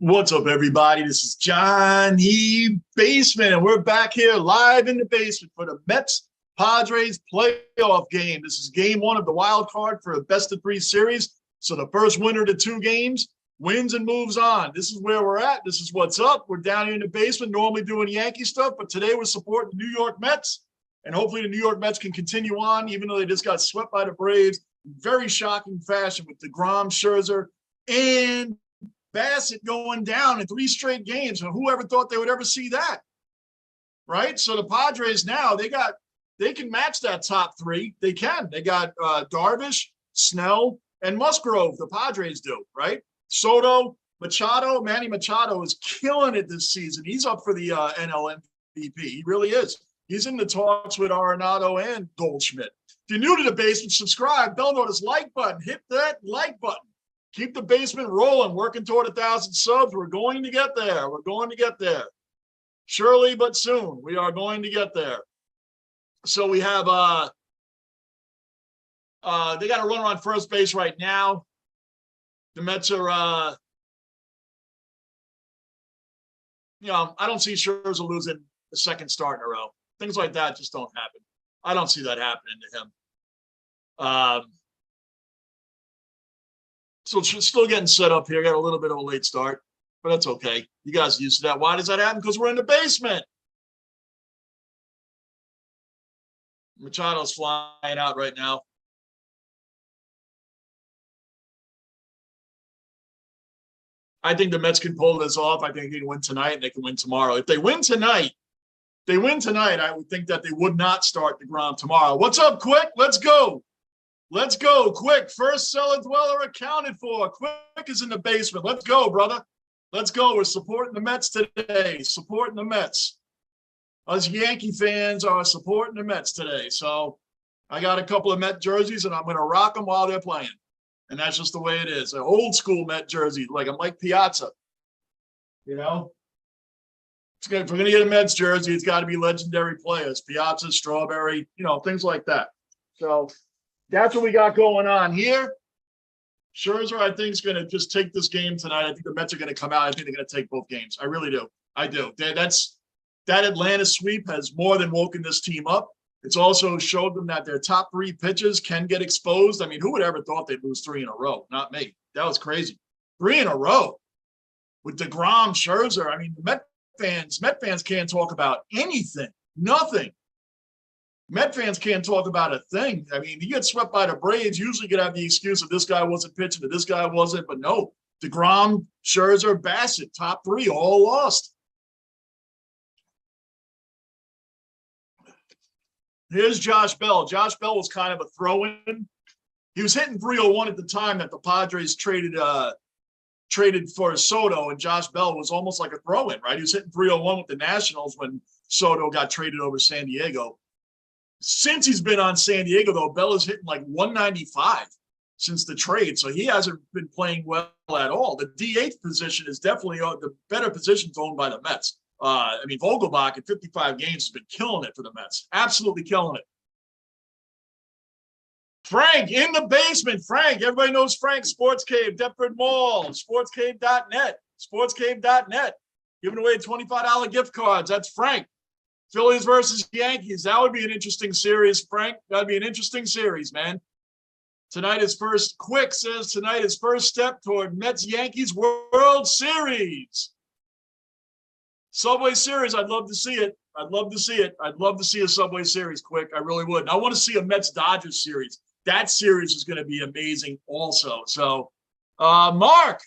What's up, everybody? This is Johnny Basement, and we're back here live in the basement for the Mets Padres playoff game. This is game one of the wild card for a best-of-3 series. So the first winner to 2 games wins and moves on. This is where we're at. This is what's up. We're down here in the basement, normally doing Yankee stuff, but today we're supporting the New York Mets, and hopefully the New York Mets can continue on, even though they just got swept by the Braves in very shocking fashion with DeGrom, Scherzer, and Bassett going down in 3 straight games. And whoever thought they would ever see that, right? So the Padres now, they can match that top 3. They can. They got Darvish, Snell, and Musgrove. The Padres do, right? Soto, Machado, Manny Machado is killing it this season. He's up for the NL MVP. He really is. He's in the talks with Arenado and Goldschmidt. If you're new to the basement, subscribe, bell notice, like button, hit that like button. Keep the basement rolling, working toward 1,000 subs. We're going to get there. We're going to get there. Surely, but soon. We are going to get there. So we have, they got a runner on first base right now. The Mets are, I don't see Scherzer losing the second start in a row. Things like that just don't happen. I don't see that happening to him. So still getting set up here. Got a little bit of a late start, but that's okay. You guys are used to that. Why does that happen? Because we're in the basement. Machado's flying out right now. I think the Mets can pull this off. I think they can win tonight and they can win tomorrow. If they win tonight, I would think that they would not start DeGrom tomorrow. What's up, Quick? Let's go. Let's go, Quick. First cellar dweller accounted for. Quick is in the basement. Let's go, brother. Let's go. We're supporting the Mets today. Supporting the Mets. Us Yankee fans are supporting the Mets today. So I got a couple of Met jerseys, and I'm going to rock them while they're playing. And that's just the way it is. An old school Met jersey, like a Mike Piazza. You know? If we're going to get a Mets jersey, it's got to be legendary players. Piazza, Strawberry, things like that. So that's what we got going on here. Scherzer, I think, is going to just take this game tonight. I think the Mets are going to come out. I think they're going to take both games. I really do. I do. That Atlanta sweep has more than woken this team up. It's also showed them that their top 3 pitches can get exposed. I mean, who would ever thought they'd lose 3 in a row? Not me. That was crazy. 3 in a row with DeGrom, Scherzer. I mean, the Met fans can't talk about anything. Nothing. Met fans can't talk about a thing. I mean, you get swept by the Braves, usually you could have the excuse of this guy wasn't pitching, or this guy wasn't, but no. DeGrom, Scherzer, Bassett, top 3, all lost. Here's Josh Bell. Josh Bell was kind of a throw-in. He was hitting 301 at the time that the Padres traded for Soto, and Josh Bell was almost like a throw-in, right? He was hitting 301 with the Nationals when Soto got traded over San Diego. Since he's been on San Diego, though, Bell is hitting like 195 since the trade, so he hasn't been playing well at all. The DH position is definitely the better position owned by the Mets. I mean, Vogelbach in 55 games has been killing it for the Mets. Absolutely killing it. Frank in the basement. Frank, everybody knows Frank, Sports Cave, Deptford Mall, sportscave.net, sportscave.net. Giving away $25 gift cards. That's Frank. Phillies versus Yankees. That would be an interesting series, Frank. That'd be an interesting series, man. Quick says tonight is first step toward Mets-Yankees World Series. Subway Series, I'd love to see it. I'd love to see it. I'd love to see a Subway Series, Quick. I really would. And I want to see a Mets-Dodgers series. That series is going to be amazing also. So, Mark,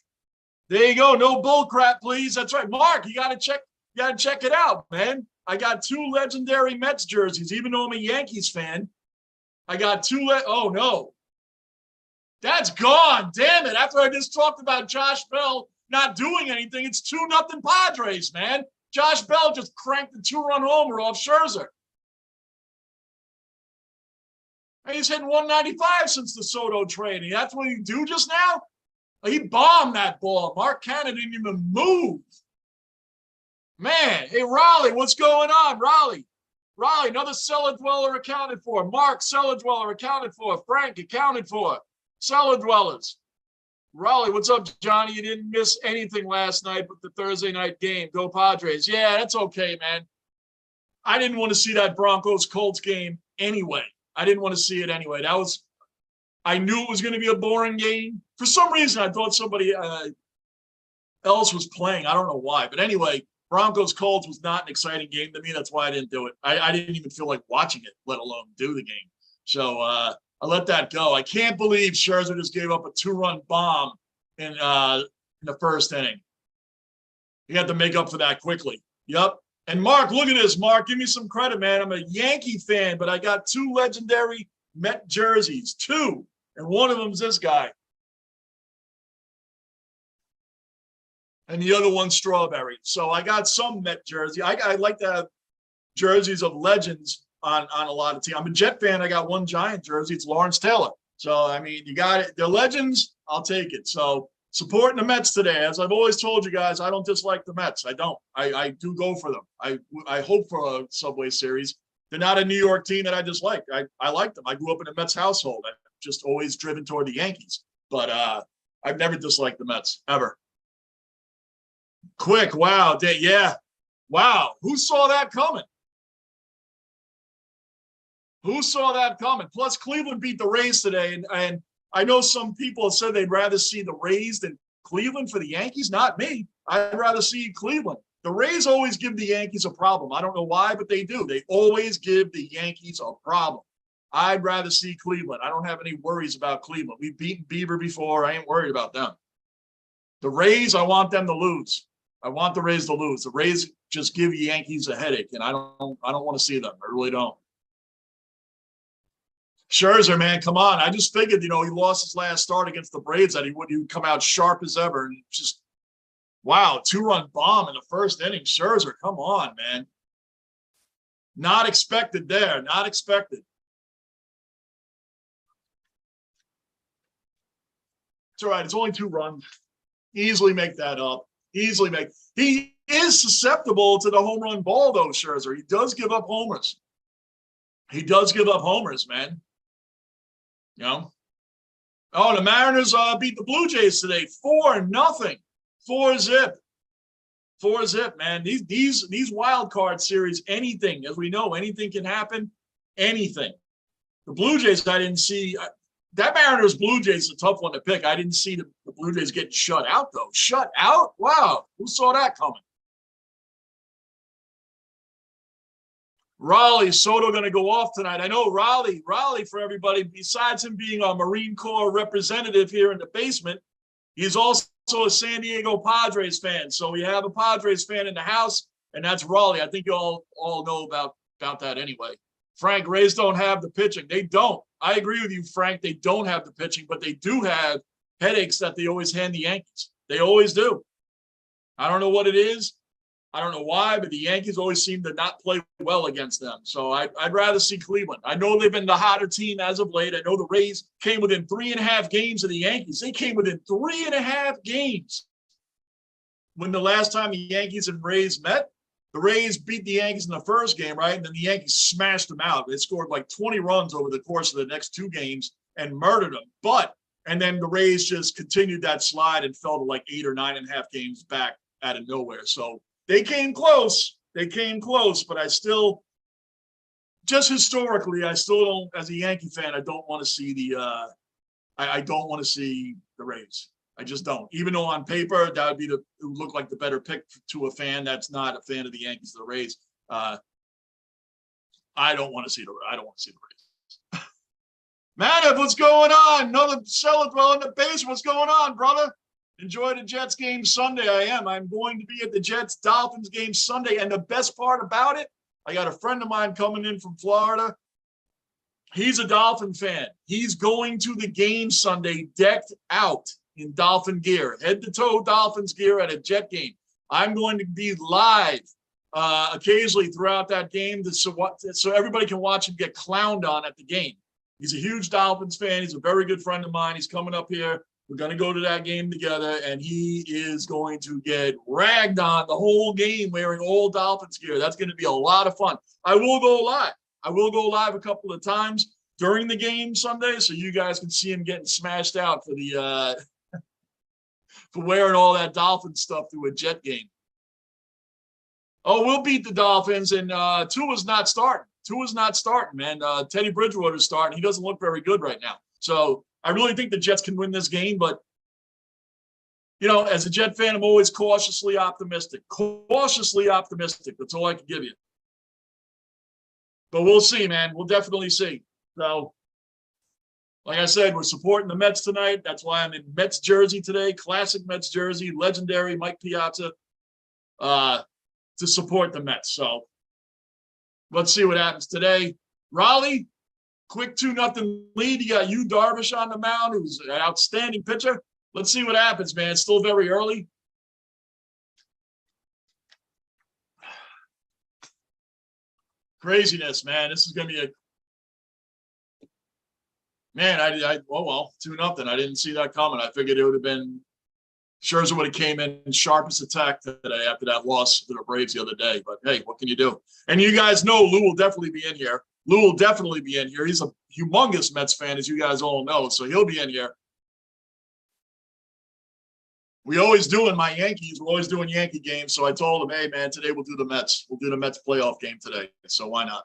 there you go. No bull crap, please. That's right. Mark, you got to check it out, man. I got 2 legendary Mets jerseys, even though I'm a Yankees fan. I got 2. Oh, no. That's gone. Damn it. After I just talked about Josh Bell not doing anything, it's 2-0 Padres, man. Josh Bell just cranked the 2-run homer off Scherzer. And he's hitting 195 since the Soto trade. And that's what he do just now? He bombed that ball. Mark Cannon didn't even move. Man, hey, Raleigh, what's going on, Raleigh? Raleigh, another cellar dweller accounted for. Mark, cellar dweller accounted for. Frank, accounted for. Cellar dwellers. Raleigh, what's up, Johnny? You didn't miss anything last night but the Thursday night game. Go Padres. Yeah, that's okay, man. I didn't want to see that Broncos-Colts game anyway. I didn't want to see it anyway. I knew it was going to be a boring game. For some reason, I thought somebody else was playing. I don't know why. But anyway, Broncos-Colts was not an exciting game to me. That's why I didn't do it. I didn't even feel like watching it, let alone do the game. So I let that go. I can't believe Scherzer just gave up a 2-run bomb in the first inning. He had to make up for that quickly. Yep. And Mark, look at this. Mark, give me some credit, man. I'm a Yankee fan, but I got 2 legendary Met jerseys. 2. And one of them's this guy. And the other one's strawberry. So I got some Met jersey. I like to have jerseys of legends on a lot of teams. I'm a Jet fan. I got 1 Giant jersey. It's Lawrence Taylor. So, I mean, you got it. They're legends. I'll take it. So supporting the Mets today. As I've always told you guys, I don't dislike the Mets. I don't. I do go for them. I hope for a Subway Series. They're not a New York team that I dislike. I like them. I grew up in a Mets household. I've just always driven toward the Yankees. But I've never disliked the Mets, ever. Quick, wow. Yeah. Wow. Who saw that coming? Who saw that coming? Plus, Cleveland beat the Rays today. And I know some people said they'd rather see the Rays than Cleveland for the Yankees. Not me. I'd rather see Cleveland. The Rays always give the Yankees a problem. I don't know why, but they do. They always give the Yankees a problem. I'd rather see Cleveland. I don't have any worries about Cleveland. We've beaten Beaver before. I ain't worried about them. The Rays, I want them to lose. I want the Rays to lose. The Rays just give the Yankees a headache, and I don't want to see them. I really don't. Scherzer, man, come on. I just figured, he lost his last start against the Braves, that he would come out sharp as ever. And just, wow, 2-run bomb in the first inning. Scherzer, come on, man. Not expected there. Not expected. It's all right. It's only 2 runs. Easily make that up. Easily make. He is susceptible to the home run ball, though, Scherzer. He does give up homers. He does give up homers, man. Oh, the Mariners beat the Blue Jays today, 4-0, 4-zip, 4-zip, man. These wild card series, anything, as we know, anything can happen. Anything. The Blue Jays, I didn't see. That Mariners Blue Jays is a tough one to pick. I didn't see the Blue Jays getting shut out, though. Shut out? Wow. Who saw that coming? Raleigh, Soto going to go off tonight. I know Raleigh for everybody, besides him being a Marine Corps representative here in the basement, he's also a San Diego Padres fan. So we have a Padres fan in the house, and that's Raleigh. I think you all know about that anyway. Frank, Rays don't have the pitching. They don't. I agree with you, Frank. They don't have the pitching, but they do have headaches that they always hand the Yankees. They always do. I don't know what it is. I don't know why, but the Yankees always seem to not play well against them. So I'd rather see Cleveland. I know they've been the hotter team as of late. I know the Rays came within 3.5 games of the Yankees. They came within 3.5 games. When the last time the Yankees and Rays met, the Rays beat the Yankees in the first game, right? And then the Yankees smashed them out. They scored like 20 runs over the course of the next 2 games and murdered them. And then the Rays just continued that slide and fell to like 8 or 9.5 games back out of nowhere. So they came close. But I still, just historically, I still don't, as a Yankee fan, I don't want to see I don't want to see the Rays. I just don't. Even though on paper, that would look like the better pick to a fan that's not a fan of the Yankees, the Rays. I don't want to see the Rays. Man, what's going on? Another cellar dweller in the basement. What's going on, brother? Enjoy the Jets game Sunday. I'm going to be at the Jets-Dolphins game Sunday. And the best part about it, I got a friend of mine coming in from Florida. He's a Dolphin fan. He's going to the game Sunday decked out in Dolphin gear, head-to-toe Dolphins gear at a Jet game. I'm going to be live occasionally throughout that game so everybody can watch him get clowned on at the game. He's a huge Dolphins fan. He's a very good friend of mine. He's coming up here. We're going to go to that game together, and he is going to get ragged on the whole game wearing all Dolphins gear. That's going to be a lot of fun. I will go live a couple of times during the game Sunday so you guys can see him getting smashed out for the for wearing all that Dolphins stuff to a Jet game. Oh, we'll beat the Dolphins, and Tua's not starting. Tua's not starting, man. Teddy Bridgewater's starting. He doesn't look very good right now. So I really think the Jets can win this game, but as a Jet fan, I'm always cautiously optimistic. Cautiously optimistic. That's all I can give you. But we'll see, man. We'll definitely see. So, like I said, we're supporting the Mets tonight. That's why I'm in Mets jersey today. Classic Mets jersey, legendary Mike Piazza, to support the Mets. So, let's see what happens today. Raleigh, quick 2-0 lead. You got Darvish on the mound, who's an outstanding pitcher. Let's see what happens, man. It's still very early. Craziness, man. This is going to be man, oh, well, 2-0. I didn't see that coming. I figured it would have been Scherzer would have came in sharpest attack today after that loss to the Braves the other day. But, hey, what can you do? And you guys know Lou will definitely be in here. Lou will definitely be in here. He's a humongous Mets fan, as you guys all know, so he'll be in here. We always do in my Yankees. We're always doing Yankee games. So I told him, hey, man, today we'll do the Mets. We'll do the Mets playoff game today. So why not?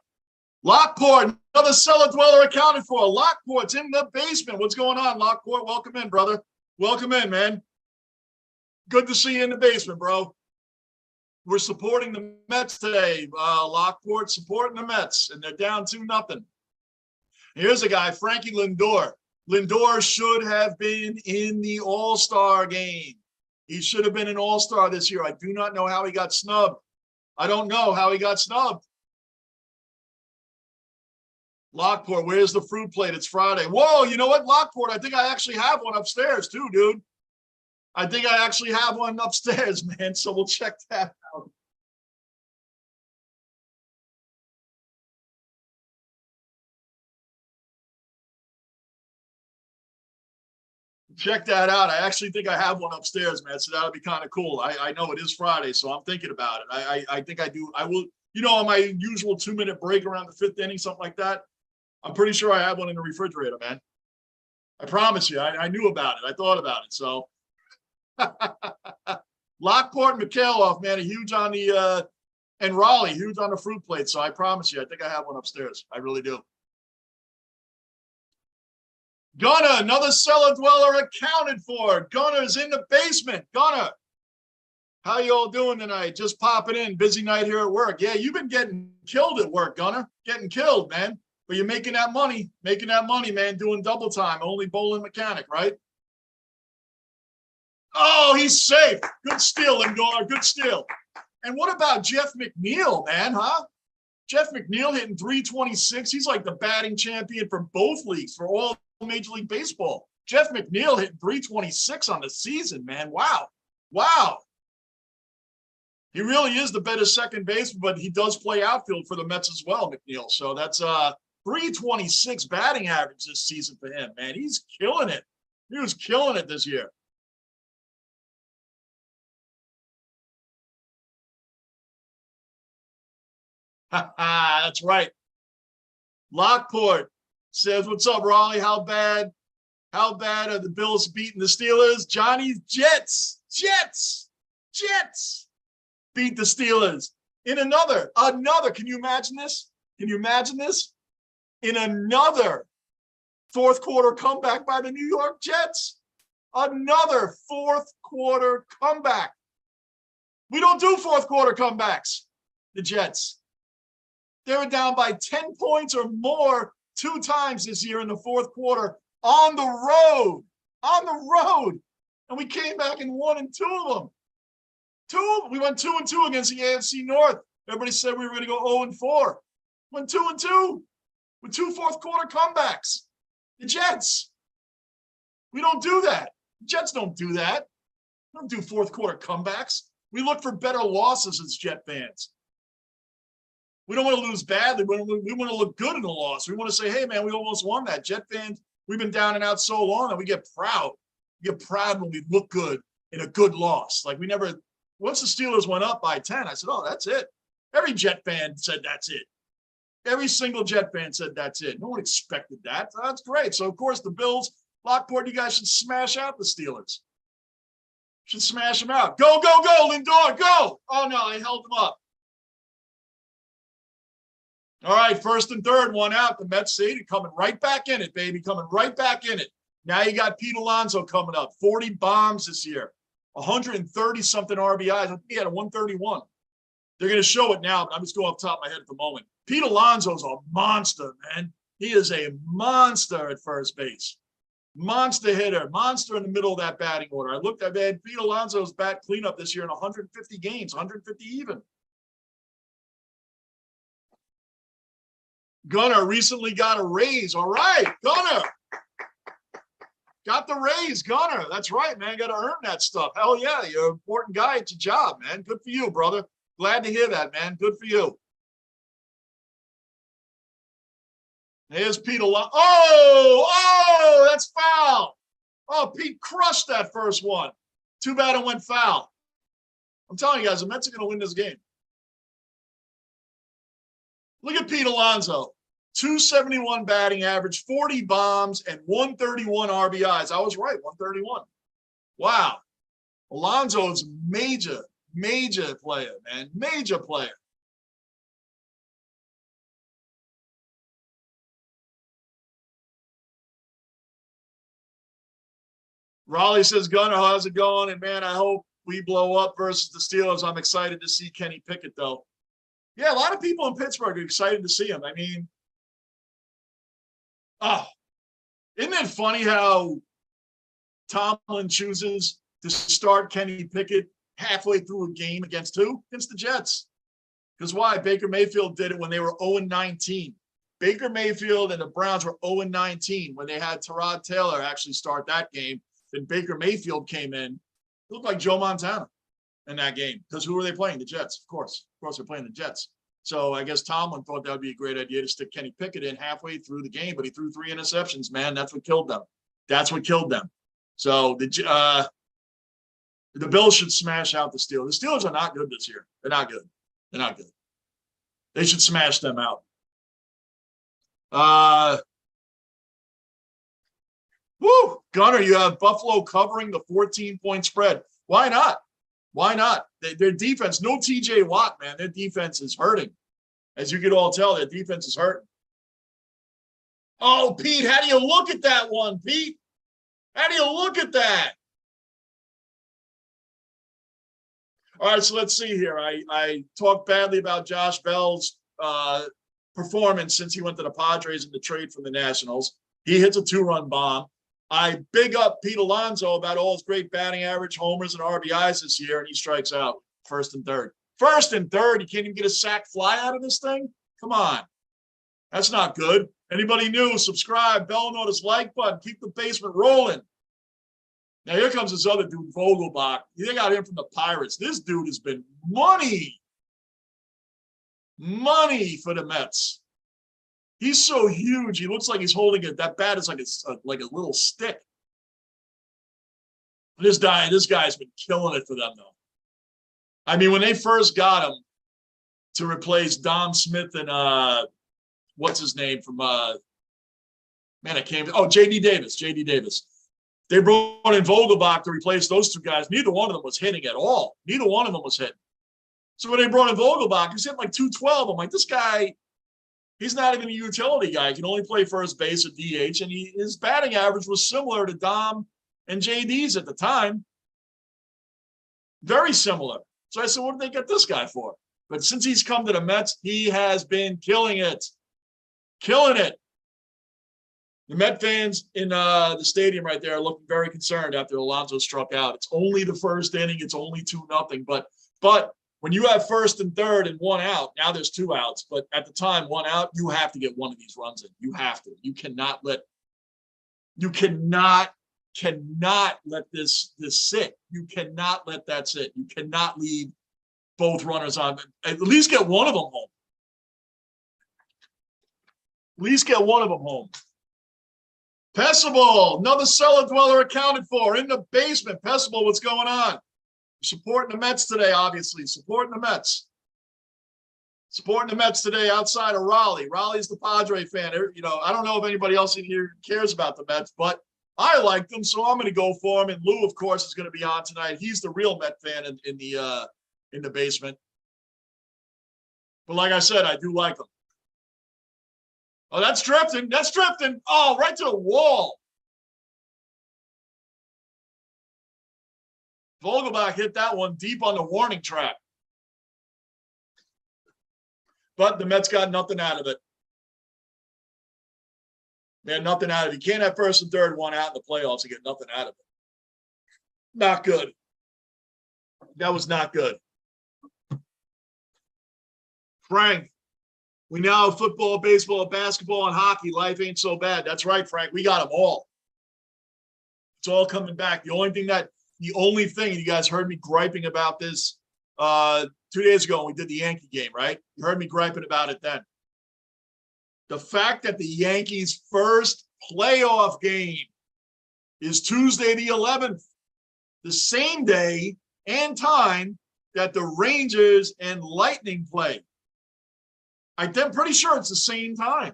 Lockport, another cellar dweller accounted for. Lockport's in the basement. What's going on, Lockport? Welcome in, brother. Welcome in, man. Good to see you in the basement, bro. We're supporting the Mets today. Lockport supporting the Mets, and they're down 2-0. Here's a guy, Frankie Lindor. Lindor should have been in the All-Star game. He should have been an All-Star this year. I do not know how he got snubbed. I don't know how he got snubbed. Lockport, where's the fruit plate? It's Friday. Whoa, you know what, Lockport? I think I actually have one upstairs too, dude. I think I actually have one upstairs, man. So we'll check that out. Check that out. I actually think I have one upstairs, man. So that'll be kind of cool. I know it is Friday, so I'm thinking about it. I think I do. I will, on my usual 2-minute break around the 5th inning, something like that. I'm pretty sure I have one in the refrigerator, man. I promise you. I knew about it. I thought about it. So Lockport and Mikhailov, man, are huge on the and Raleigh, huge on the fruit plate. So I promise you, I think I have one upstairs. I really do. Gunner, another cellar dweller accounted for. Gunner's in the basement. Gunner, how you all doing tonight? Just popping in. Busy night here at work. Yeah, you've been getting killed at work, Gunner. Getting killed, man. But you're making that money. Making that money, man. Doing double time. Only bowling mechanic, right? Oh, he's safe. Good steal, Lindor. Good steal. And what about Jeff McNeil, man, huh? Jeff McNeil hitting .326. He's like the batting champion for both leagues, for all Major League Baseball. Jeff McNeil hitting .326 on the season, man. Wow. Wow. He really is the better second baseman, but he does play outfield for the Mets as well, McNeil. So that's .326 batting average this season for him, man. He's killing it. He was killing it this year. That's right. Lockport says, what's up, Raleigh? How bad are the Bills beating the Steelers? Johnny's Jets beat the Steelers in another, can you imagine this? Can you imagine this? In another fourth quarter comeback by the New York Jets. Another fourth quarter comeback. We don't do fourth quarter comebacks, the Jets. They were down by 10 points or more 2 times this year in the fourth quarter on the road. And we came back and won in 2 of them. We went 2-2 against the AFC North. Everybody said we were going to go 0-4. Went 2-2 with 2 fourth quarter comebacks. The Jets. We don't do that. The Jets don't do that. We don't do fourth quarter comebacks. We look for better losses as Jet fans. We don't want to lose badly. We want to look good in the loss. We want to say, hey, man, we almost won that. Jet fans, we've been down and out so long that we get proud. We get proud when we look good in a good loss. Like we never, once the Steelers went up by 10, I said, oh, that's it. Every Jet fan said that's it. Every single Jet fan said that's it. No one expected that. So that's great. So, of course, the Bills, Lockport, you guys should smash out the Steelers. Should smash him out. Go, go, go, Lindor, go. Oh, no, I held him up. All right, first and third, one out. The Mets see it, coming right back in it, baby, coming right back in it. Now you got Pete Alonso coming up, 40 bombs this year, 130-something RBIs. I think he had a 131. They're going to show it now, but I'm just going off the top of my head at the moment. Pete Alonso's a monster, man. He is a monster at first base. Monster hitter, monster in the middle of that batting order. I looked at that. Pete Alonso's bat cleanup this year in 150 games, 150 even. Gunnar recently got a raise. All right, Gunnar. Got the raise, Gunnar. That's right, man. Got to earn that stuff. Hell yeah, you're an important guy at your job, man. Good for you, brother. Glad to hear that, man. Good for you. Here's Pete Alonso. Oh, that's foul. Oh, Pete crushed that first one. Too bad it went foul. I'm telling you guys, the Mets are going to win this game. Look at Pete Alonso. 271 batting average, 40 bombs, and 131 RBIs. I was right, 131. Wow. Alonso's major player, man. Major player. Raleigh says, Gunnar, how's it going? And, man, I hope we blow up versus the Steelers. I'm excited to see Kenny Pickett, though. Yeah, a lot of people in Pittsburgh are excited to see him. I mean, isn't it funny how Tomlin chooses to start Kenny Pickett halfway through a game against who? Against the Jets. Because why? Baker Mayfield did it when they were 0-19. Baker Mayfield and the Browns were 0-19 when they had Tyrod Taylor actually start that game. Then Baker Mayfield came in. It looked like Joe Montana in that game. Because who were they playing? The Jets, of course. Of course, they're playing the Jets. So I guess Tomlin thought that would be a great idea to stick Kenny Pickett in halfway through the game, but he threw 3 interceptions, man. That's what killed them. That's what killed them. So the Bills should smash out the Steelers. The Steelers are not good this year. They're not good. They're not good. They should smash them out. Gunnar, you have Buffalo covering the 14-point spread. Why not? Why not? Their defense, no TJ Watt, man. Their defense is hurting. As you can all tell, their defense is hurting. Oh, Pete, how do you look at that one, Pete? How do you look at that? All right, so let's see here. I talked badly about Josh Bell's performance since he went to the Padres in the trade from the Nationals. He hits a 2-run bomb. I big up Pete Alonso about all his great batting average, homers, and RBIs this year, and he strikes out first and third. First and third, you can't even get a sack fly out of this thing? Come on. That's not good. Anybody new, subscribe, bell notice, like button, keep the basement rolling. Now here comes this other dude, Vogelbach. They got him from the Pirates. This dude has been money. Money for the Mets. He's so huge. He looks like he's holding it. That bat is like a little stick. This guy's been killing it for them, though. I mean, when they first got him to replace Dom Smith and what's his name from J.D. Davis. J.D. Davis. They brought in Vogelbach to replace those two guys. Neither one of them was hitting at all. Neither one of them was hitting. So when they brought in Vogelbach, he's hitting like 212. I'm like, this guy. He's not even a utility guy. He can only play first base or DH, and his batting average was similar to Dom and JD's at the time. Very similar. So I said, what did they get this guy for? But since he's come to the Mets, he has been killing it. Killing it. The Met fans in the stadium right there are looking very concerned after Alonso struck out. It's only the first inning. It's only 2-0. But when you have first and third and 1 out, now there's 2 outs. But at the time, 1 out, you have to get one of these runs in. You have to. You cannot let this sit. You cannot let that sit. You cannot leave both runners on. At least get one of them home. At least get one of them home. Pessable, another cellar dweller accounted for in the basement. Pessable, what's going on? Supporting the Mets today, obviously. Supporting the Mets. Supporting the Mets today outside of Raleigh. Raleigh's the Padre fan. You know, I don't know if anybody else in here cares about the Mets, but I like them, so I'm going to go for him. And Lou, of course, is going to be on tonight. He's the real Met fan in the basement. But like I said, I do like them. Oh, that's drifting. That's drifting. Oh, right to the wall. Vogelbach hit that one deep on the warning track. But the Mets got nothing out of it. They had nothing out of it. You can't have first and third one out in the playoffs and get nothing out of it. Not good. That was not good. Frank, we now have football, baseball, basketball, and hockey. Life ain't so bad. That's right, Frank. We got them all. It's all coming back. The only thing, you guys heard me griping about this 2 days ago when we did the Yankee game, right? You heard me griping about it then. The fact that the Yankees' first playoff game is Tuesday the 11th, the same day and time that the Rangers and Lightning play. I'm pretty sure it's the same time.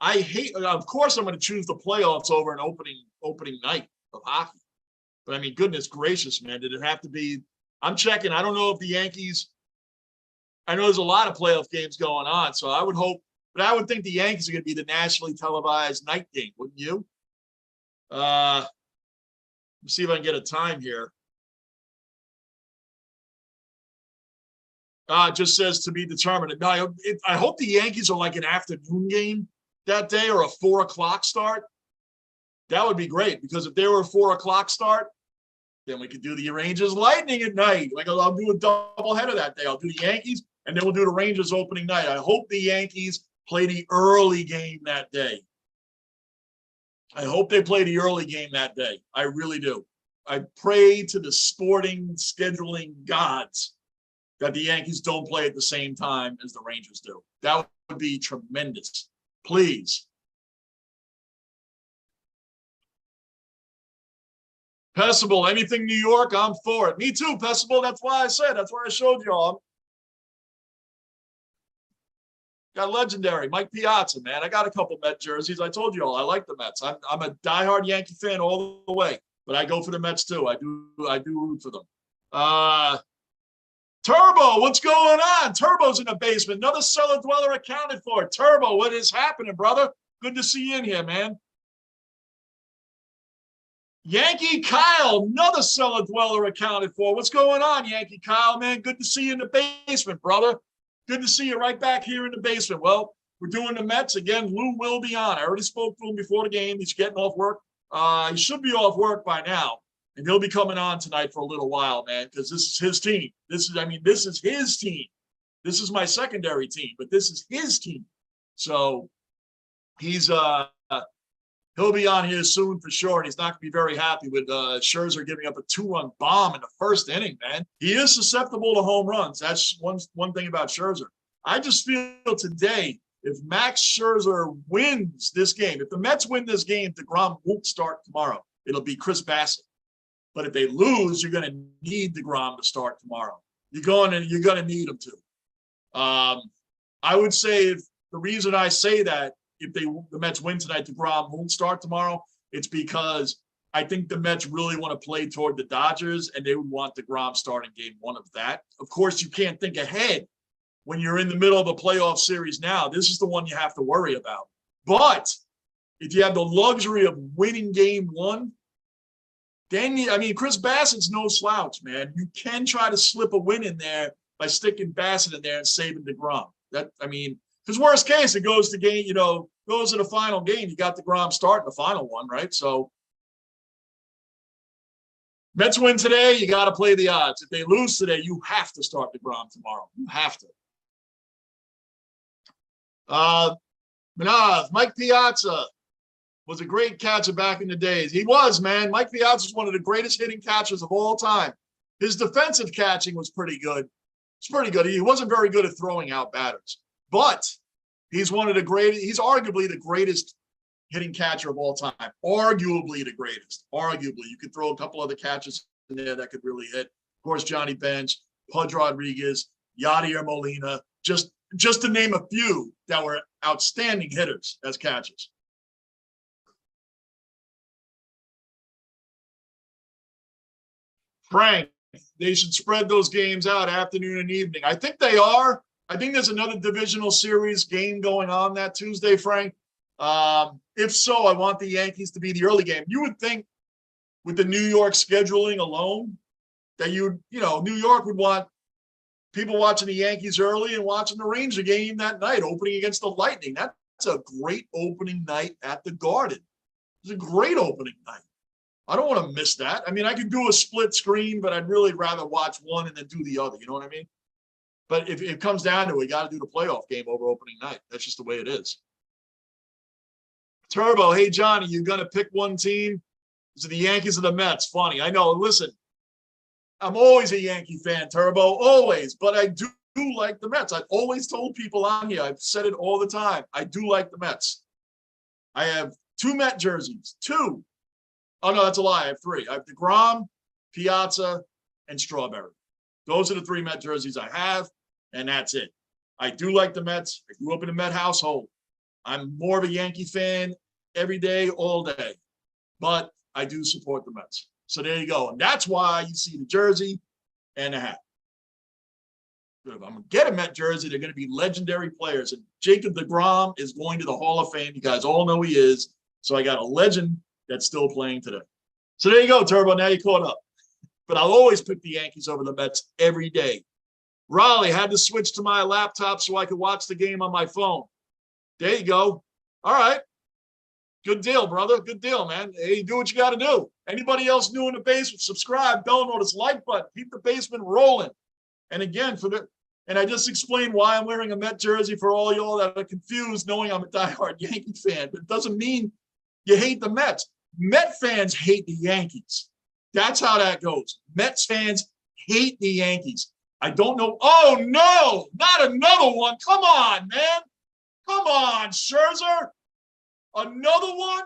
Of course, I'm going to choose the playoffs over an opening night of hockey. But I mean, goodness gracious, man, did it have to be? I'm checking. I don't know if the Yankees, I know there's a lot of playoff games going on, so I would hope, but I would think the Yankees are going to be the nationally televised night game, wouldn't you? Let's see if I can get a time here. It just says to be determined. No, I hope the Yankees are like an afternoon game that day or a 4 o'clock start. That would be great, because if they were a 4 o'clock start, then we could do the Rangers Lightning at night. Like I'll do a doubleheader that day. I'll do the Yankees, and then we'll do the Rangers opening night. I hope the Yankees play the early game that day. I hope they play the early game that day. I really do. I pray to the sporting scheduling gods that the Yankees don't play at the same time as the Rangers do. That would be tremendous. Please. Pessable, anything New York, I'm for it. Me too, Pessable. That's why I said. That's why I showed y'all. Got legendary Mike Piazza, man. I got a couple Met jerseys. I told you all I like the Mets. I'm a diehard Yankee fan all the way, but I go for the Mets too. I do root for them. Turbo, what's going on? Turbo's in the basement. Another cellar dweller accounted for. Turbo, what is happening, brother? Good to see you in here, man. Yankee Kyle, another cellar dweller accounted for. What's going on, Yankee Kyle, man? Good to see you in the basement, brother. Good to see you right back here in the basement. Well, we're doing the Mets. Again, Lou will be on. I already spoke to him before the game. He's getting off work. He should be off work by now. And he'll be coming on tonight for a little while, man, because this is his team. This is his team. This is my secondary team, but this is his team. So he's he'll be on here soon for sure, and he's not going to be very happy with Scherzer giving up a 2-run bomb in the first inning, man. He is susceptible to home runs. That's one thing about Scherzer. I just feel today, if Max Scherzer wins this game, if the Mets win this game, DeGrom won't start tomorrow. It'll be Chris Bassett. But if they lose, you're going to need DeGrom to start tomorrow. You're going to need him to. I would say if the reason I say that, if the Mets win tonight, DeGrom won't start tomorrow, it's because I think the Mets really want to play toward the Dodgers, and they would want DeGrom starting game 1 of that. Of course, you can't think ahead when you're in the middle of a playoff series now. This is the one you have to worry about. But if you have the luxury of winning game 1, then, Chris Bassett's no slouch, man. You can try to slip a win in there by sticking Bassett in there and saving DeGrom. Because worst case, it goes to game, goes to the final game. You got DeGrom starting the final one, right? So Mets win today, you got to play the odds. If they lose today, you have to start DeGrom tomorrow. You have to. Mike Piazza was a great catcher back in the days. He was, man. Mike Piazza was one of the greatest hitting catchers of all time. His defensive catching was pretty good. It's pretty good. He wasn't very good at throwing out batters. But he's one of the greatest. He's arguably the greatest hitting catcher of all time. Arguably the greatest. Arguably. You could throw a couple other catchers in there that could really hit. Of course, Johnny Bench, Pudge Rodriguez, Yadier Molina, just to name a few that were outstanding hitters as catchers. Frank, they should spread those games out afternoon and evening. I think they are. I think there's another divisional series game going on that Tuesday, Frank. If so, I want the Yankees to be the early game. You would think with the New York scheduling alone that New York would want people watching the Yankees early and watching the Ranger game that night, opening against the Lightning. That's a great opening night at the Garden. It's a great opening night. I don't want to miss that. I mean, I could do a split screen, but I'd really rather watch one and then do the other. You know what I mean? But if it comes down to it, we got to do the playoff game over opening night. That's just the way it is. Turbo, hey, Johnny, you going to pick one team? Is it the Yankees or the Mets? Funny. I know. Listen, I'm always a Yankee fan, Turbo, always. But I do like the Mets. I've always told people on here. I've said it all the time. I do like the Mets. I have 2 Met jerseys. 2. Oh, no, that's a lie. I have 3. I have DeGrom, Piazza, and Strawberry. Those are the 3 Met jerseys I have, and that's it. I do like the Mets. I grew up in a Met household. I'm more of a Yankee fan every day, all day. But I do support the Mets. So there you go. And that's why you see the jersey and the hat. If I'm going to get a Met jersey, they're going to be legendary players. And Jacob DeGrom is going to the Hall of Fame. You guys all know he is. So I got a legend that's still playing today. So there you go, Turbo. Now you caught up. But I'll always pick the Yankees over the Mets every day. Raleigh had to switch to my laptop so I could watch the game on my phone. There you go. All right. Good deal, brother. Good deal, man. Hey, do what you got to do. Anybody else new in the basement, subscribe, bell notice, like button. Keep the basement rolling. And again, and I just explained why I'm wearing a Met jersey for all y'all that are confused, knowing I'm a diehard Yankee fan. But it doesn't mean you hate the Mets. Met fans hate the Yankees. That's how that goes. Mets fans hate the Yankees. I don't know. Oh, no, not another one. Come on, man. Come on, Scherzer. Another one?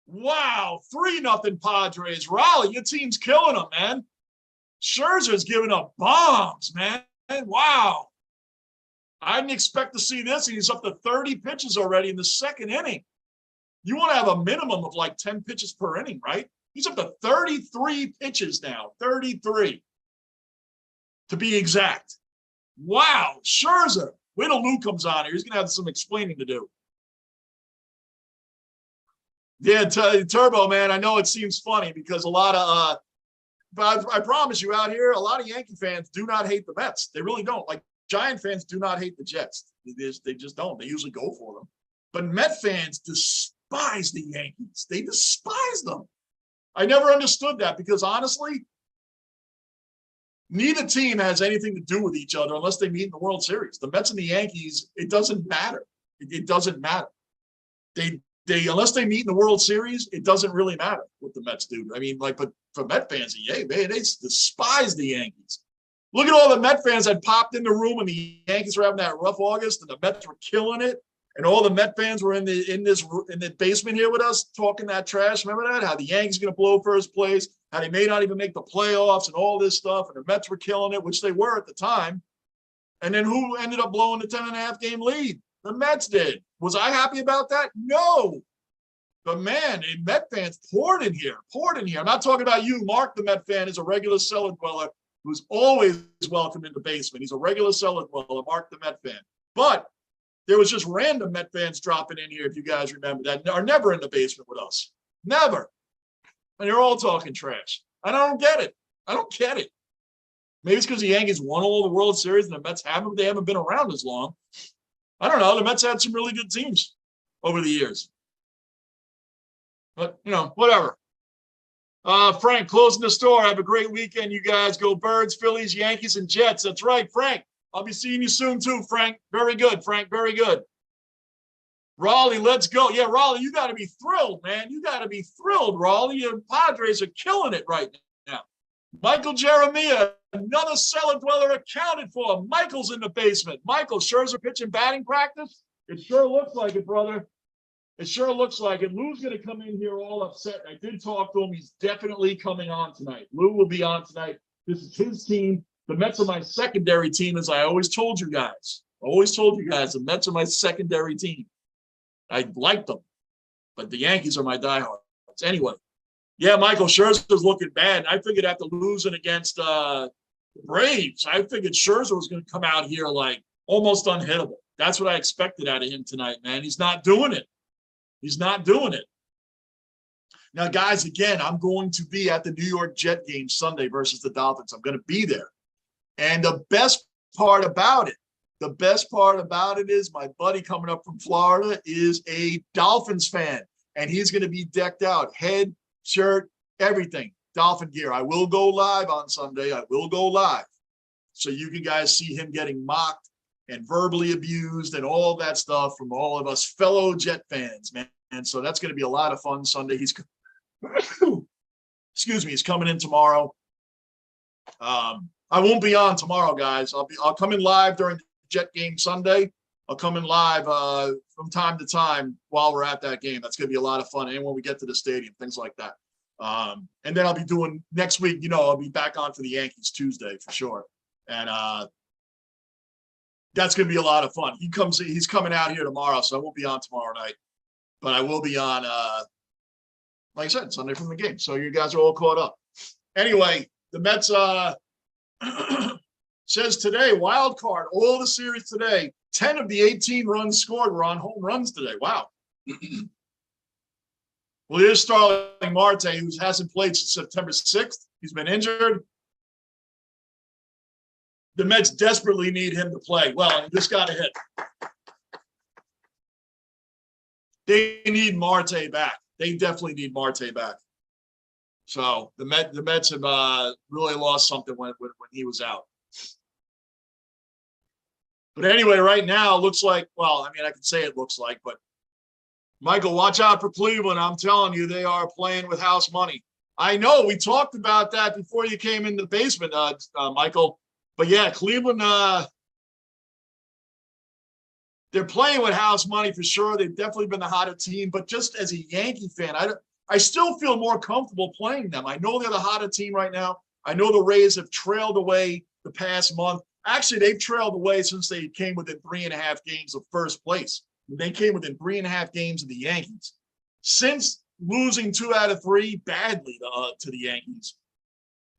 Wow, 3-0 Padres. Raleigh, your team's killing them, man. Scherzer's giving up bombs, man. Wow. I didn't expect to see this. He's up to 30 pitches already in the second inning. You want to have a minimum of like 10 pitches per inning, right? He's up to 33 pitches now. 33. To be exact. Wow, Scherzer. Wait till Lou comes on here. He's going to have some explaining to do. Yeah, Turbo, man, I know it seems funny because a lot of but I promise you out here, a lot of Yankee fans do not hate the Mets. They really don't. Like Giant fans do not hate the Jets. They just don't. They usually go for them. But Met fans despise the Yankees. They despise them. I never understood that because honestly, neither team has anything to do with each other unless they meet in the World Series. The Mets and the Yankees, it doesn't matter. It doesn't matter. They unless they meet in the World Series, it doesn't really matter what the Mets do. I mean, like, but for Met fans, yeah, they despise the Yankees. Look at all the Met fans that popped in the room when the Yankees were having that rough August and the Mets were killing it. And all the Met fans were in the basement here with us talking that trash. Remember that? How the Yankees are going to blow first place, how they may not even make the playoffs and all this stuff. And the Mets were killing it, which they were at the time. And then who ended up blowing the 10.5 game lead? The Mets did. Was I happy about that? No. But man, Met fans poured in here. I'm not talking about you. Mark, the Met fan, is a regular cellar dweller who's always welcome in the basement. He's a regular cellar dweller, Mark, the Met fan. But there was just random Met fans dropping in here, if you guys remember, that are never in the basement with us. Never. And they're all talking trash. And I don't get it. I don't get it. Maybe it's because the Yankees won all the World Series and the Mets haven't. They haven't been around as long. I don't know. The Mets had some really good teams over the years. But, whatever. Frank, closing the store. Have a great weekend, you guys. Go Birds, Phillies, Yankees, and Jets. That's right, Frank. I'll be seeing you soon, too, Frank. Very good, Frank. Very good. Raleigh, let's go. Yeah, Raleigh, you got to be thrilled, man. You got to be thrilled, Raleigh. Your Padres are killing it right now. Michael Jeremiah, another cellar dweller accounted for. Michael's in the basement. Michael, Scherzer pitching batting practice? It sure looks like it, brother. It sure looks like it. Lou's going to come in here all upset. I did talk to him. He's definitely coming on tonight. Lou will be on tonight. This is his team. The Mets are my secondary team, as I always told you guys. The Mets are my secondary team. I like them, but the Yankees are my diehards. Anyway, Yeah, Michael Scherzer's looking bad. I figured after losing against the Braves, I figured Scherzer was going to come out here like almost unhittable. That's what I expected out of him tonight, man. He's not doing it. He's not doing it. Now, guys, again, I'm going to be at the New York Jet game Sunday versus the Dolphins. I'm going to be there. And the best part about it is my buddy coming up from Florida is a Dolphins fan, and he's going to be decked out, head, shirt, everything, Dolphin gear. I will go live on Sunday. I will go live. So you can guys see him getting mocked and verbally abused and all that stuff from all of us fellow Jet fans, man. And so that's going to be a lot of fun Sunday. He's excuse me, he's coming in tomorrow. I won't be on tomorrow, guys. I'll come in live during the Jet game Sunday. I'll come in live from time to time while we're at that game. That's going to be a lot of fun. And when we get to the stadium, things like that. And then I'll be doing next week, I'll be back on for the Yankees Tuesday for sure. And that's going to be a lot of fun. He's coming out here tomorrow, so I won't be on tomorrow night. But I will be on, like I said, Sunday from the game. So you guys are all caught up. Anyway, the Mets says today, wild card, all the series today, 10 of the 18 runs scored were on home runs today. Wow. Well, here's Starling Marte, who hasn't played since September 6th. He's been injured. The Mets desperately need him to play. Well, he just got a hit. They need Marte back. They definitely need Marte back. So the Mets have really lost something when he was out. But anyway, right now, it looks like, well, I mean, I could say it looks like, but Michael, watch out for Cleveland. I'm telling you, they are playing with house money. I know we talked about that before you came in the basement, Michael. But yeah, Cleveland, they're playing with house money for sure. They've definitely been the hotter team. But just as a Yankee fan, I still feel more comfortable playing them. I know they're the hotter team right now. I know the Rays have trailed away the past month. Actually, they've trailed away since they came within 3.5 games of first place. They came within 3.5 games of the Yankees. Since losing 2 out of 3 badly to the Yankees,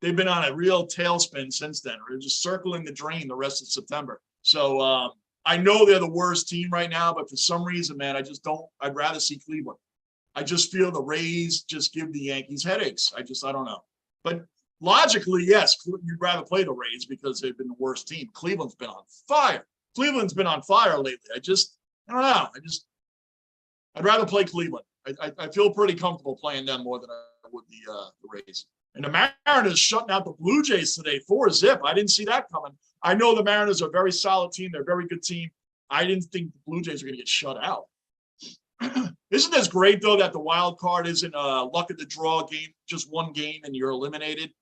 they've been on a real tailspin since then. They're just circling the drain the rest of September. So I know they're the worst team right now, but for some reason, man, I'd rather see Cleveland. I just feel the Rays just give the Yankees headaches. I don't know. But logically, yes, you'd rather play the Rays because they've been the worst team. Cleveland's been on fire. Cleveland's been on fire lately. I don't know. I'd rather play Cleveland. I feel pretty comfortable playing them more than I would the Rays. And the Mariners shutting out the Blue Jays today 4-0. I didn't see that coming. I know the Mariners are a very solid team. They're a very good team. I didn't think the Blue Jays were going to get shut out. Isn't this great, though, that the wild card isn't a luck of the draw game, just one game and you're eliminated?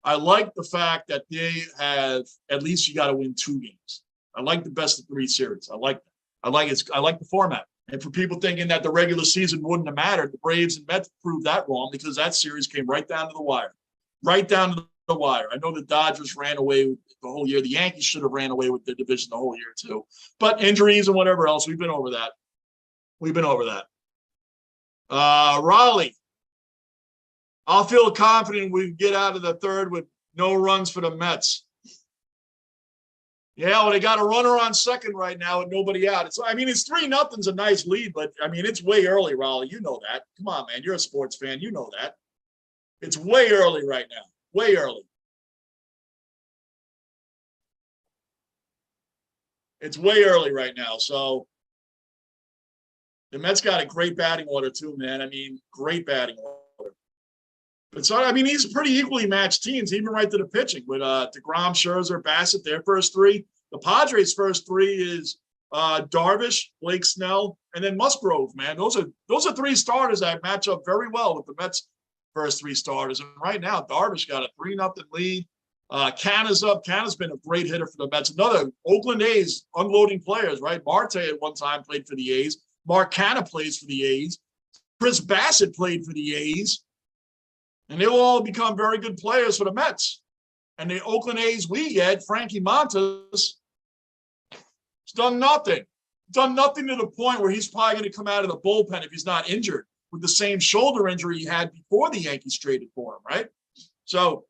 I like the fact that they have, at least you got to win 2 games. I like the best of 3 series. I like that. I like the format. And for people thinking that the regular season wouldn't have mattered, the Braves and Mets proved that wrong because that series came right down to the wire. Right down to the wire. I know the Dodgers ran away with the whole year. The Yankees should have ran away with the division the whole year too. But injuries and whatever else, we've been over that. Raleigh. I'll feel confident we get out of the third with no runs for the Mets. Yeah, well, they got a runner on second right now with nobody out. It's 3-0's a nice lead, but it's way early, Raleigh. You know that. Come on, man. You're a sports fan. You know that. It's way early right now. Way early. It's way early right now. So the Mets got a great batting order too, man. Great batting order. But so, these are pretty equally matched teams, even right to the pitching with DeGrom, Scherzer, Bassett, their first 3. The Padres' first 3 is Darvish, Blake Snell, and then Musgrove, man. Those are 3 starters that match up very well with the Mets' first 3 starters. And right now, Darvish got a 3-0 lead. Canna's up. Canna's been a great hitter for the Mets. Another Oakland A's unloading players, right? Marte at one time played for the A's. Mark Canna plays for the A's. Chris Bassett played for the A's. And they will all become very good players for the Mets. And the Oakland A's we get, Frankie Montas, has done nothing. Done nothing to the point where he's probably going to come out of the bullpen if he's not injured with the same shoulder injury he had before the Yankees traded for him, right? So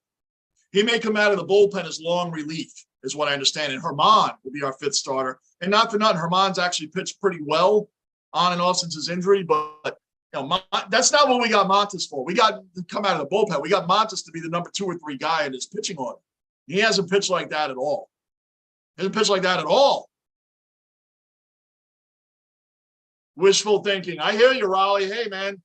he may come out of the bullpen as long relief, is what I understand. And Herman will be our fifth starter. And not for nothing, Herman's actually pitched pretty well on and off since his injury, but that's not what we got Montes for. We got to come out of the bullpen. We got Montes to be the number 2 or 3 guy in his pitching order. He hasn't pitched like that at all. Hasn't pitched like that at all. Wishful thinking. I hear you, Raleigh. Hey, man,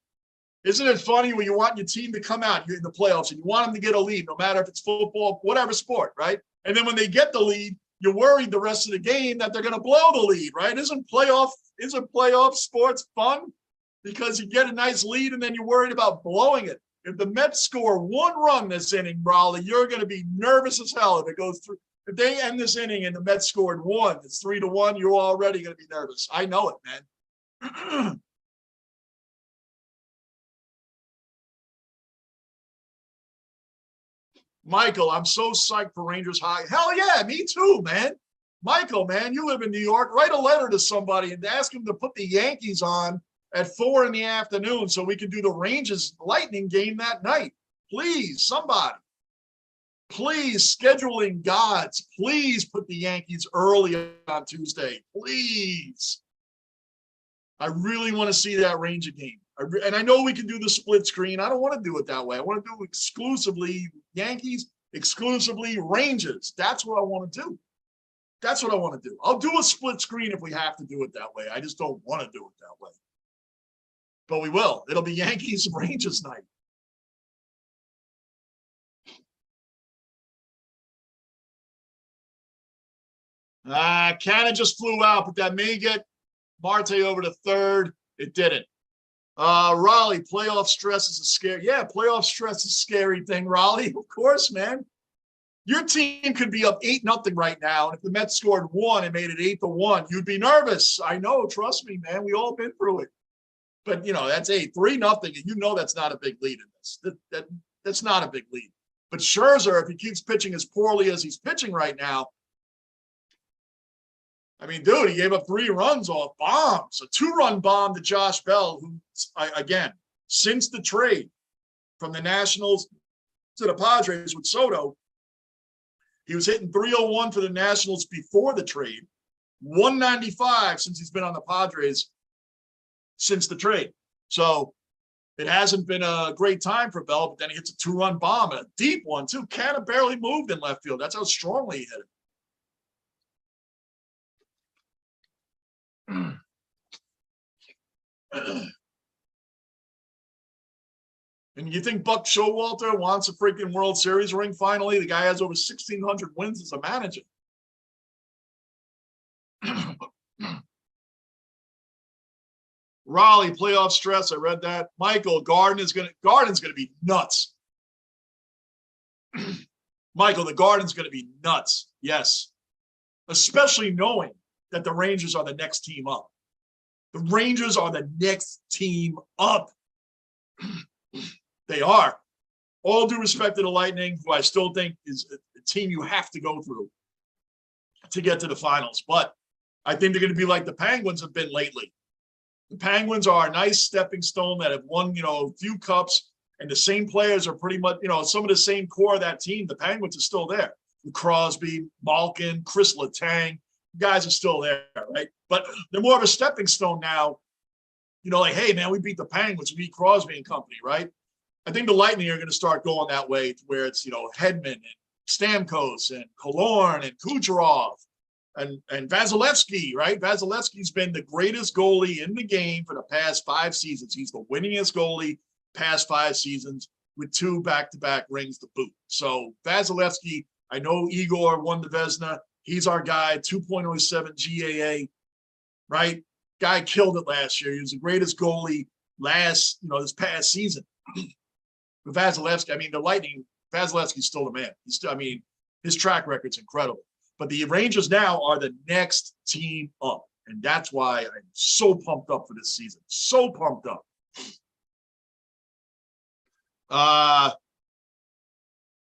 isn't it funny when you want your team to come out in the playoffs and you want them to get a lead, no matter if it's football, whatever sport, right? And then when they get the lead, you're worried the rest of the game that they're going to blow the lead, right? Isn't playoff sports fun? Because you get a nice lead and then you're worried about blowing it. If the Mets score 1 run this inning, Raleigh, you're going to be nervous as hell if it goes through. If they end this inning and the Mets scored 1, it's 3-1, you're already going to be nervous. I know it, man. Michael, I'm so psyched for Rangers high. Hell yeah, me too, man. Michael, man, you live in New York. Write a letter to somebody and ask them to put the Yankees on at 4 in the afternoon so we can do the Rangers Lightning game that night. Please, somebody. Please, scheduling gods, please put the Yankees early on Tuesday. Please. I really want to see that Ranger game. And I know we can do the split screen. I don't want to do it that way. I want to do exclusively Yankees, exclusively Rangers. That's what I want to do. That's what I want to do. I'll do a split screen if we have to do it that way. I just don't want to do it that way. But we will. It'll be Yankees Rangers night. Cannon just flew out, but that may get Marte over to third. It didn't. Raleigh, playoff stress is a scary. Yeah, playoff stress is a scary thing, Raleigh. Of course, man. Your team could be up 8-0 right now, and if the Mets scored 1 and made it 8-1, you'd be nervous. I know, trust me, man. We all been through it. But that's 3-0, and you know that's not a big lead in this. That's not a big lead. But Scherzer, if he keeps pitching as poorly as he's pitching right now, I mean, dude, he gave up 3 runs off bombs. A 2-run bomb to Josh Bell, who, again, since the trade from the Nationals to the Padres with Soto, he was hitting 301 for the Nationals before the trade, 195 since he's been on the Padres since the trade. So it hasn't been a great time for Bell, but then he hits a 2-run bomb, and a deep one, too. Cannon barely moved in left field. That's how strongly he hit it. And you think Buck Showalter wants a freaking World Series ring finally? The guy has over 1,600 wins as a manager. Raleigh, playoff stress. I read that. Michael, Garden's gonna be nuts. Michael, the Garden's gonna be nuts. Yes. Especially knowing that the Rangers are the next team up. The Rangers are the next team up. They are. All due respect to the Lightning, who I still think is a team you have to go through to get to the finals. But I think they're going to be like the Penguins have been lately. The Penguins are a nice stepping stone that have won, a few cups, and the same players are pretty much, some of the same core of that team. The Penguins are still there. Crosby, Malkin, Chris Letang, guys are still there, right? But they're more of a stepping stone now. Like, hey, man, we beat the Penguins, we beat Crosby and company, right? I think the Lightning are going to start going that way, to where it's, Hedman and Stamkos and Killorn and Kucherov and Vasilevsky, right? Vasilevsky's been the greatest goalie in the game for the past 5 seasons. He's the winningest goalie past 5 seasons with 2 back-to-back rings to boot. So Vasilevsky, I know Igor won the Vezina. He's our guy, 2.07 GAA, right? Guy killed it last year. He was the greatest goalie this past season. But Vasilevsky, I mean, the Lightning, Vasilevsky's still the man. His track record's incredible. But the Rangers now are the next team up. And that's why I'm so pumped up for this season. So pumped up.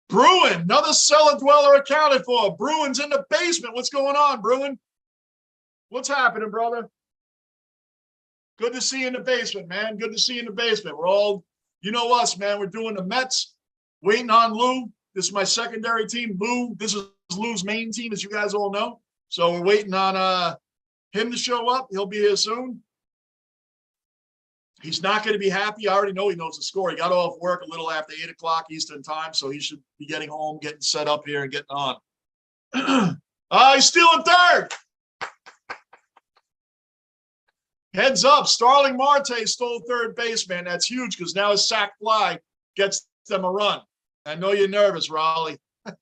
Bruin, another cellar dweller accounted for. Bruin's in the basement. What's going on, Bruin? What's happening, brother? Good to see you in the basement, man. Good to see you in the basement. We're all, you know us, man. We're doing the Mets, waiting on Lou. This is my secondary team. Lou, this is Lou's main team, as you guys all know. So we're waiting on him to show up. He'll be here soon. He's not going to be happy. I already know he knows the score. He got off work a little after 8 o'clock Eastern time, so he should be getting home, getting set up here, and getting on. He's stealing third. Heads up, Starling Marte stole third base, man. That's huge because now his sac fly gets them a run. I know you're nervous, Raleigh. I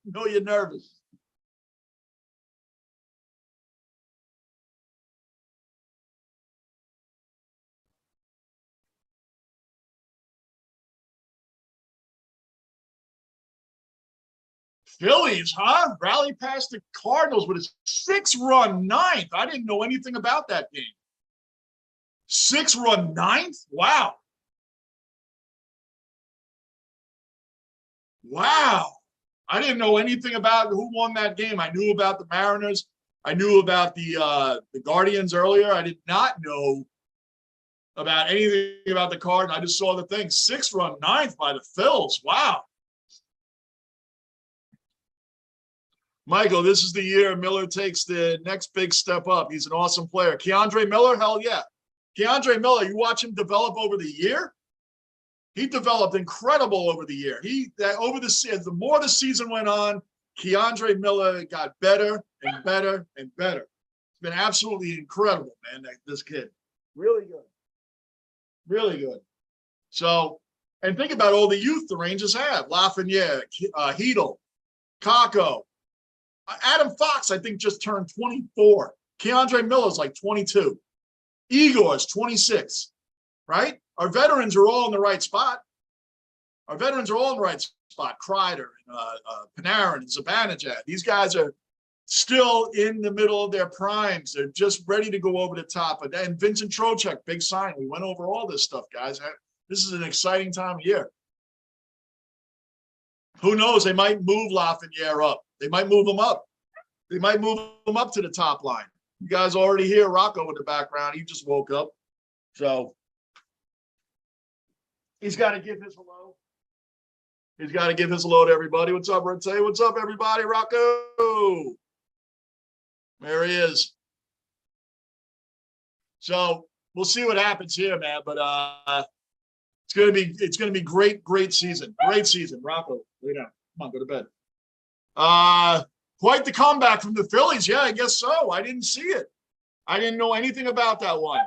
know you're nervous. Phillies, huh? Rally past the Cardinals with a 6-run ninth. I didn't know anything about that game. 6-run ninth? Wow. Wow. I didn't know anything about who won that game. I knew about the Mariners. I knew about the Guardians earlier. I did not know about anything about the Cardinals. I just saw the thing. 6-run ninth by the Phils. Wow. Michael, this is the year Miller takes the next big step up. He's an awesome player. Keandre Miller, hell yeah. Keandre Miller, you watch him develop over the year. He developed incredible over the year. The more the season went on, Keandre Miller got better and better and better. It's been absolutely incredible, man, this kid. Really good. Really good. So, and think about all the youth the Rangers have. Lafreniere, Hedel, Kako. Adam Fox, I think, just turned 24. Keandre Miller's like 22. Igor's 26, right? Our veterans are all in the right spot. Our veterans are all in the right spot. Kreider, Panarin, and Zibanejad. These guys are still in the middle of their primes. They're just ready to go over the top. And Vincent Trocheck, big sign. We went over all this stuff, guys. This is an exciting time of year. Who knows? They might move Lafreniere up. They might move him up. They might move him up to the top line. You guys already hear Rocco in the background. He just woke up. So he's got to give his hello. He's got to give his hello to everybody. What's up, Rente? What's up, everybody? Rocco. There he is. So we'll see what happens here, man. But it's gonna be great season. Great season. Rocco, lay down. Come on, go to bed. Quite the comeback from the Phillies. Yeah, I guess so. I didn't see it. I didn't know anything about that one.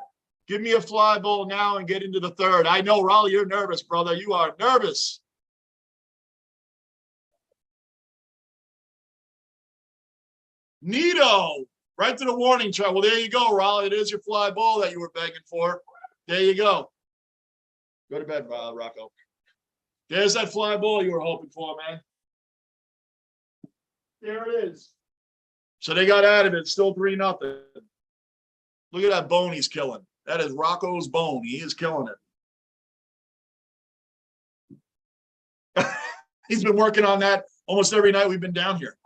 Give me a fly ball now and get into the third. I know, Raleigh, you're nervous, brother. You are nervous. Neato, right to the warning track. Well, there you go, Raleigh. It is your fly ball that you were begging for. There you go. Go to bed, Rocco. There's that fly ball you were hoping for, man. There it is. So they got out of it. Still 3-0. Look at that bone he's killing. That is Rocco's bone. He is killing it. He's been working on that almost every night we've been down here.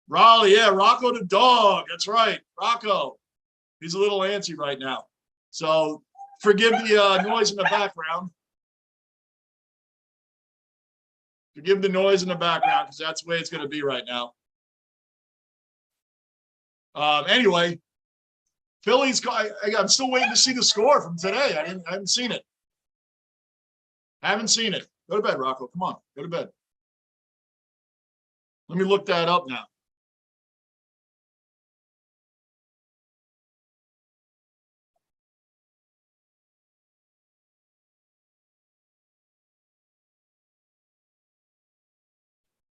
Raleigh, yeah, Rocco the dog. That's right, Rocco. He's a little antsy right now. So forgive the noise in the background. Forgive the noise in the background because that's the way it's going to be right now. Anyway, Phillies. I'm still waiting to see the score from today. I haven't seen it. Haven't seen it. Go to bed, Rocco. Come on, go to bed. Let me look that up now.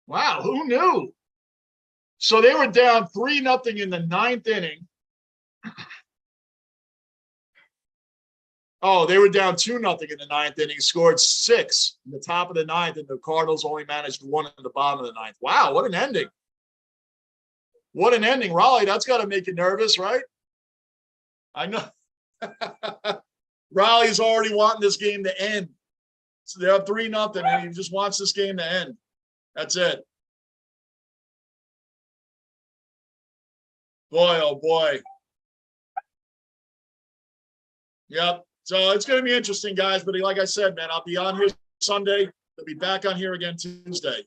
Wow, who knew? So they were down 3-0 in the 9th inning. Oh, they were down 2-0 in the 9th inning, scored 6 in the top of the 9th, and the Cardinals only managed 1 in the bottom of the 9th. Wow, what an ending. What an ending. Raleigh, that's got to make you nervous, right? I know. Raleigh's already wanting this game to end. So they're up 3-0, and he just wants this game to end. That's it. Boy, oh boy. Yep. So it's going to be interesting, guys. But like I said, man, I'll be on here Sunday. I'll be back on here again Tuesday.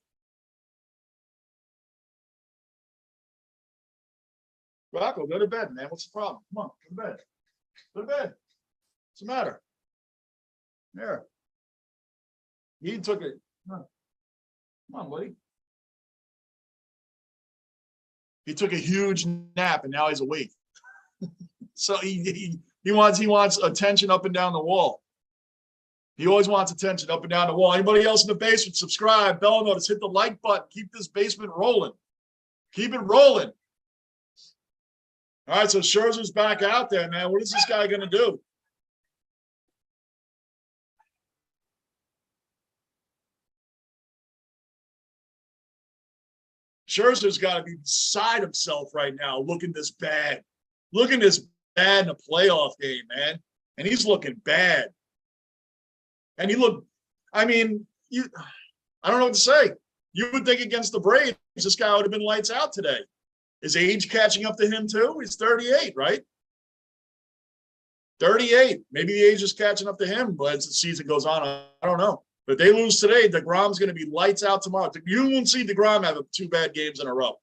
Rocco, go to bed, man. What's the problem? Come on, go to bed. Go to bed. What's the matter? There. He took it. Come on, buddy. He took a huge nap and now he's awake. So he wants attention up and down the wall. He always wants attention up and down the wall. Anybody else in the basement, subscribe, bell notice, hit the like button. Keep this basement rolling. Keep it rolling. All right, so Scherzer's back out there, man. What is this guy going to do? Scherzer's got to be beside himself right now, looking this bad. Looking this bad in a playoff game, man. And he's looking bad. And he looked, I mean, I don't know what to say. You would think against the Braves, this guy would have been lights out today. Is age catching up to him too? He's 38, right? 38. Maybe the age is catching up to him, but as the season goes on, I don't know. But if they lose today, DeGrom's going to be lights out tomorrow. You won't see DeGrom have 2 bad games in a row.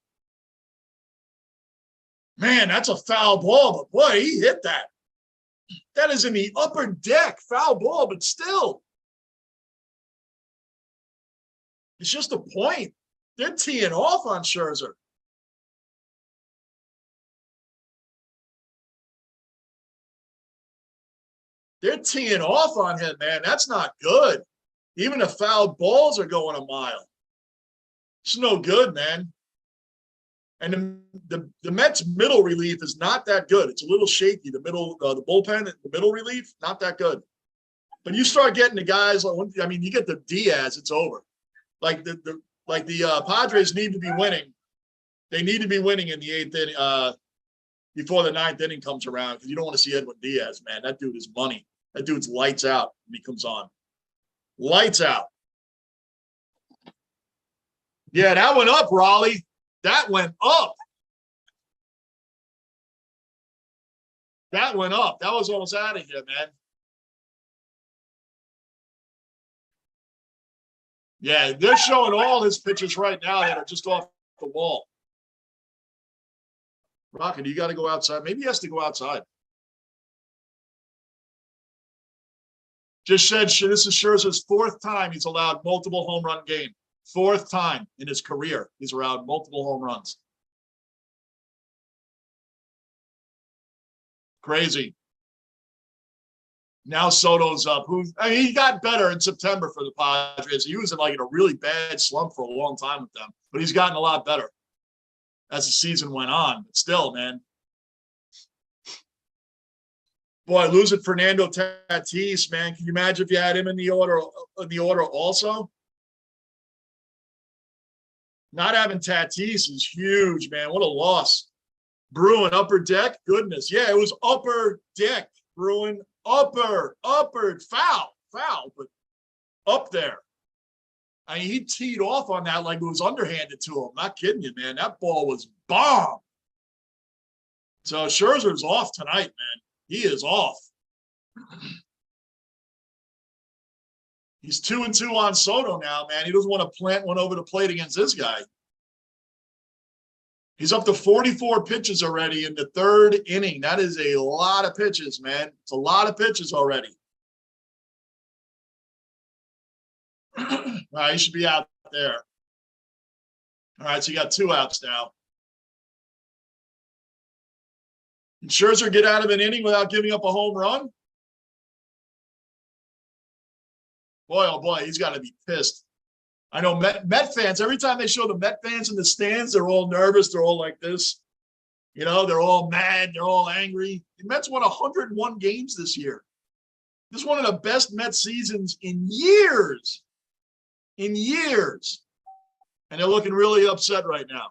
Man, that's a foul ball, but boy, he hit that. That is in the upper deck, foul ball, but still. It's just a point. They're teeing off on Scherzer. They're teeing off on him, man. That's not good. Even the foul balls are going a mile. It's no good, man. And the Mets' middle relief is not that good. It's a little shaky. The bullpen, the middle relief, not that good. But you start getting the guys, I mean, you get the Diaz, it's over. Like the Padres need to be winning. They need to be winning in the 8th inning, before the 9th inning comes around, because you don't want to see Edwin Diaz, man. That dude is money. That dude's lights out when he comes on. Lights out. Yeah, that went up, Raleigh. That went up. That went up. That was almost out of here, man. Yeah, they're showing all his pitches right now that are just off the wall. Rocket, you got to go outside. Maybe he has to go outside. Just said this is Scherzer's 4th time he's allowed multiple home run game. 4th time in his career he's allowed multiple home runs. Crazy. Now Soto's up. I mean, he got better in September for the Padres. He was in a really bad slump for a long time with them, but he's gotten a lot better as the season went on. But still, man. Boy, losing Fernando Tatis, man. Can you imagine if you had him in the order also? Not having Tatis is huge, man. What a loss. Bruin, upper deck? Goodness. Yeah, it was upper deck. Bruin, upper, foul, but up there. I mean, he teed off on that like it was underhanded to him. Not kidding you, man. That ball was bomb. So Scherzer's off tonight, man. He is off. He's 2-2 on Soto now, man. He doesn't want to plant one over the plate against this guy. He's up to 44 pitches already in the 3rd inning. That is a lot of pitches, man. It's a lot of pitches already. All right, he should be out there. All right, so you got 2 outs now. Can Scherzer get out of an inning without giving up a home run? Boy, oh boy, he's got to be pissed. I know Met fans, every time they show the Met fans in the stands, they're all nervous. They're all like this. You know, they're all mad. They're all angry. The Mets won 101 games this year. This is one of the best Met seasons in years. In years. And they're looking really upset right now.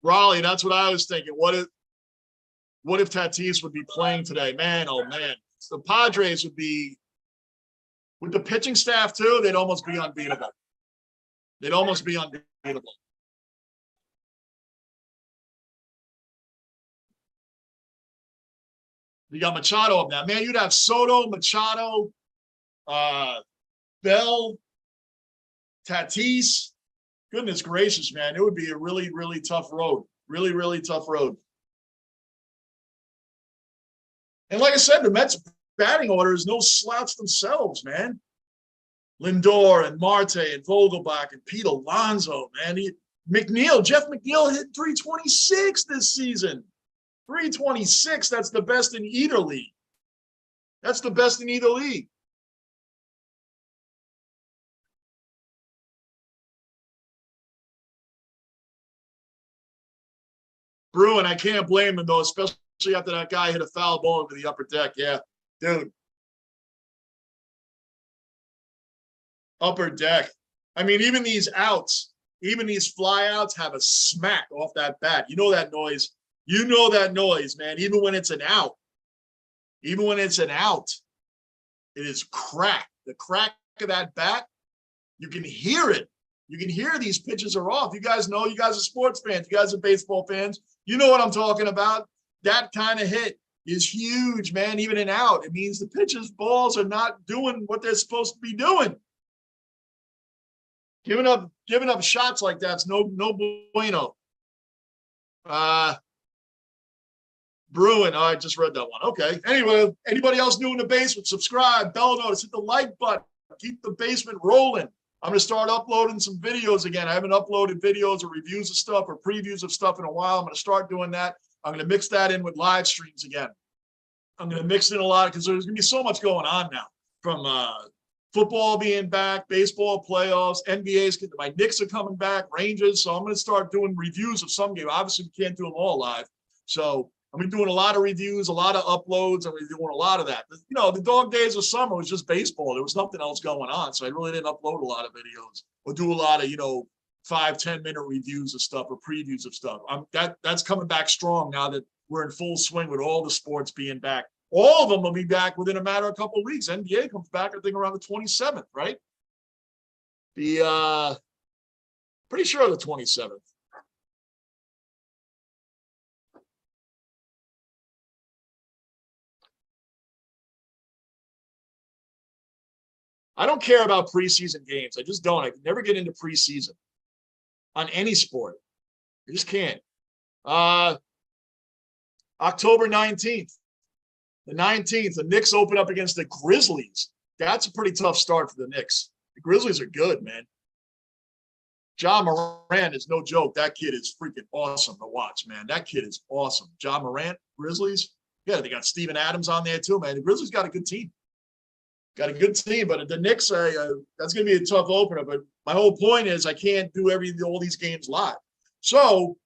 Raleigh, that's what I was thinking. What if Tatis would be playing today? Man, oh man. The Padres would be, with the pitching staff too, they'd almost be unbeatable. They'd almost be unbeatable. You got Machado up now. Man, you'd have Soto, Machado, Bell, Tatis. Goodness gracious, man. It would be a really, really tough road. Really, really tough road. And like I said, the Mets batting order is no slouch themselves, man. Lindor and Marte and Vogelbach and Pete Alonso, man. Jeff McNeil hit 326 this season. 326, that's the best in either league. That's the best in either league. Bruin, I can't blame him, though, especially after that guy hit a foul ball into the upper deck. Yeah, dude. Upper deck. I mean, even these outs, even these fly outs have a smack off that bat. You know that noise. You know that noise, man. Even when it's an out. Even when it's an out, it is crack. The crack of that bat, you can hear it. You can hear these pitches are off. You guys know, you guys are sports fans. You guys are baseball fans. You know what I'm talking about. That kind of hit is huge, man. Even an out, it means the pitcher's balls are not doing what they're supposed to be doing. Giving up shots like that's no bueno. Bruin, I just read that one. Okay. Anyway, anybody else new in the basement, subscribe, bell notice, hit the like button, keep the basement rolling. I'm going to start uploading some videos again. I haven't uploaded videos or reviews of stuff or previews of stuff in a while. I'm going to start doing that. I'm going to mix that in with live streams again. I'm going to mix in a lot because there's going to be so much going on now, from football being back, baseball playoffs, NBA's, my Knicks are coming back, Rangers. So I'm going to start doing reviews of some games. Obviously, we can't do them all live. So I'm going to be doing a lot of reviews, a lot of uploads. I'm going to be doing a lot of that. You know, the dog days of summer was just baseball. There was nothing else going on. So I really didn't upload a lot of videos or do a lot of, 5-10 minute reviews of stuff or previews of stuff. That's coming back strong now that we're in full swing with all the sports being back. All of them will be back within a matter of a couple of weeks. NBA comes back, I think, around the 27th, right? Pretty sure the 27th. I don't care about preseason games. I just don't. I can never get into preseason on any sport. I just can't. October 19th. The 19th, the Knicks open up against the Grizzlies. That's a pretty tough start for the Knicks. The Grizzlies are good, man. John Morant is no joke. That kid is freaking awesome to watch, man. That kid is awesome. John Morant, Grizzlies. Yeah, they got Steven Adams on there too, man. The Grizzlies got a good team. Got a good team, but the Knicks, that's going to be a tough opener. But my whole point is I can't do all these games live. So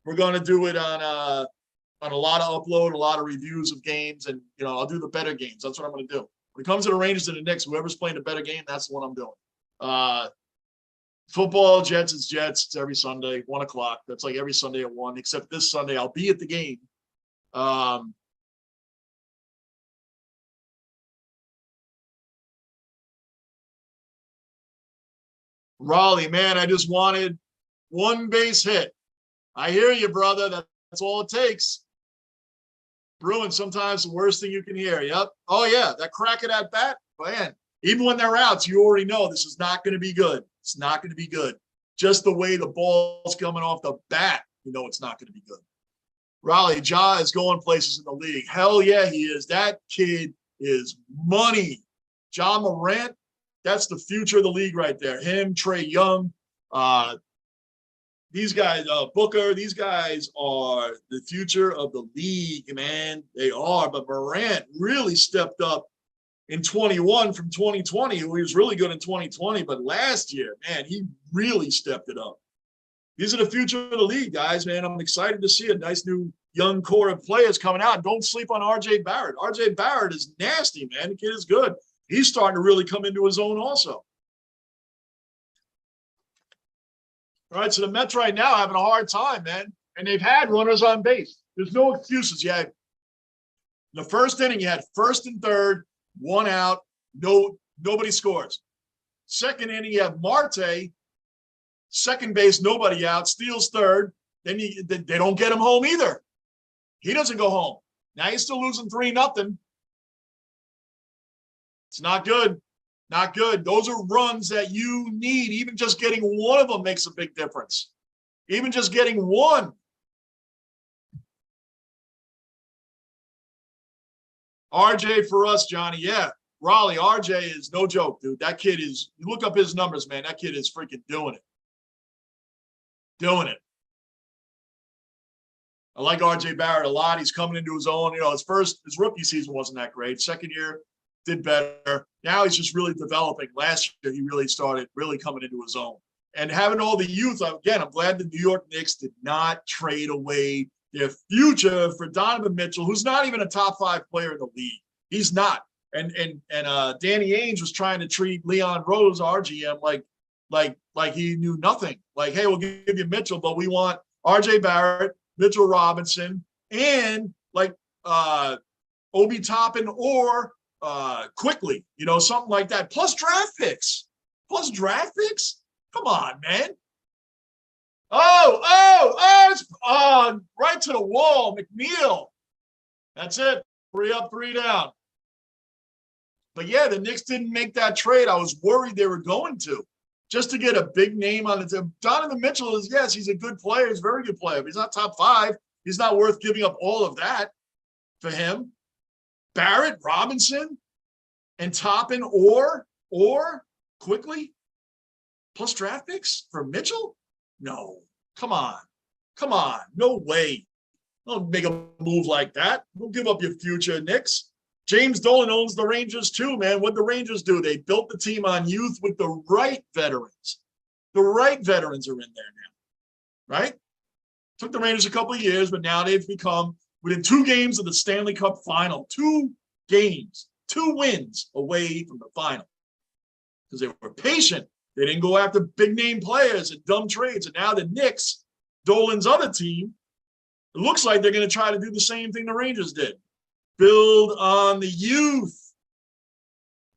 we're going to do it on a lot of upload, a lot of reviews of games, and I'll do the better games. That's what I'm going to do. When it comes to the Rangers and the Knicks, whoever's playing the better game, that's what I'm doing. Football, Jets is Jets. It's every Sunday, 1 o'clock. That's like every Sunday at 1, except this Sunday I'll be at the game. Raleigh, man, I just wanted one base hit. I hear you, brother. That's all it takes. Bruins, sometimes the worst thing you can hear. Yep. Oh, yeah, that crack of that bat, man. Even when they're outs, you already know this is not going to be good. It's not going to be good. Just the way the ball's coming off the bat, it's not going to be good. Raleigh, Ja is going places in the league. Hell yeah, he is. That kid is money. Ja Morant, that's the future of the league right there. Him, Trae Young, these guys, Booker, these guys are the future of the league, man. They are. But Morant really stepped up in 21 from 2020. He was really good in 2020. But last year, man, he really stepped it up. These are the future of the league, guys, man. I'm excited to see a nice new young core of players coming out. Don't sleep on R.J. Barrett. R.J. Barrett is nasty, man. The kid is good. He's starting to really come into his own also. All right, so the Mets right now having a hard time, man. And they've had runners on base. There's no excuses. In the first inning, you had first and third, 1 out, nobody scores. Second inning, you have Marte, second base, nobody out, steals third. Then they don't get him home either. He doesn't go home. Now you're still losing 3-0. It's not good. Not good. Those are runs that you need. Even just getting one of them makes a big difference. Even just getting one. RJ for us, Johnny. Yeah. Raleigh, RJ is no joke, dude. That kid is, you look up his numbers, man. That kid is freaking doing it. Doing it. I like RJ Barrett a lot. He's coming into his own. You know, his rookie season wasn't that great. Second year, did better. Now he's just really developing. Last year, he really started really coming into his own. And having all the youth, again, I'm glad the New York Knicks did not trade away their future for Donovan Mitchell, who's not even a top 5 player in the league. He's not. And Danny Ainge was trying to treat Leon Rose, our GM, like he knew nothing. Like, hey, we'll give you Mitchell, but we want RJ Barrett, Mitchell Robinson, and like Obi Toppin or Quickly, you know, something like that. Plus draft picks. Come on, man. It's right to the wall. McNeil. That's it. 3 up, 3 down. But yeah, the Knicks didn't make that trade. I was worried they were going to. Just to get a big name on it. Donovan Mitchell is, yes, he's a good player. He's a very good player. But he's not top 5. He's not worth giving up all of that for him. Barrett, Robinson, and Toppin or Quickly plus draft picks for Mitchell? No. Come on. No way. Don't make a move like that. Don't give up your future, Knicks. James Dolan owns the Rangers too, man. What the Rangers do? They built the team on youth with the right veterans. The right veterans are in there now, right? Took the Rangers a couple of years, but now they've become, within 2 games of the Stanley Cup final, 2 games, 2 wins away from the final. Because they were patient. They didn't go after big-name players and dumb trades. And now the Knicks, Dolan's other team, it looks like they're going to try to do the same thing the Rangers did. Build on the youth.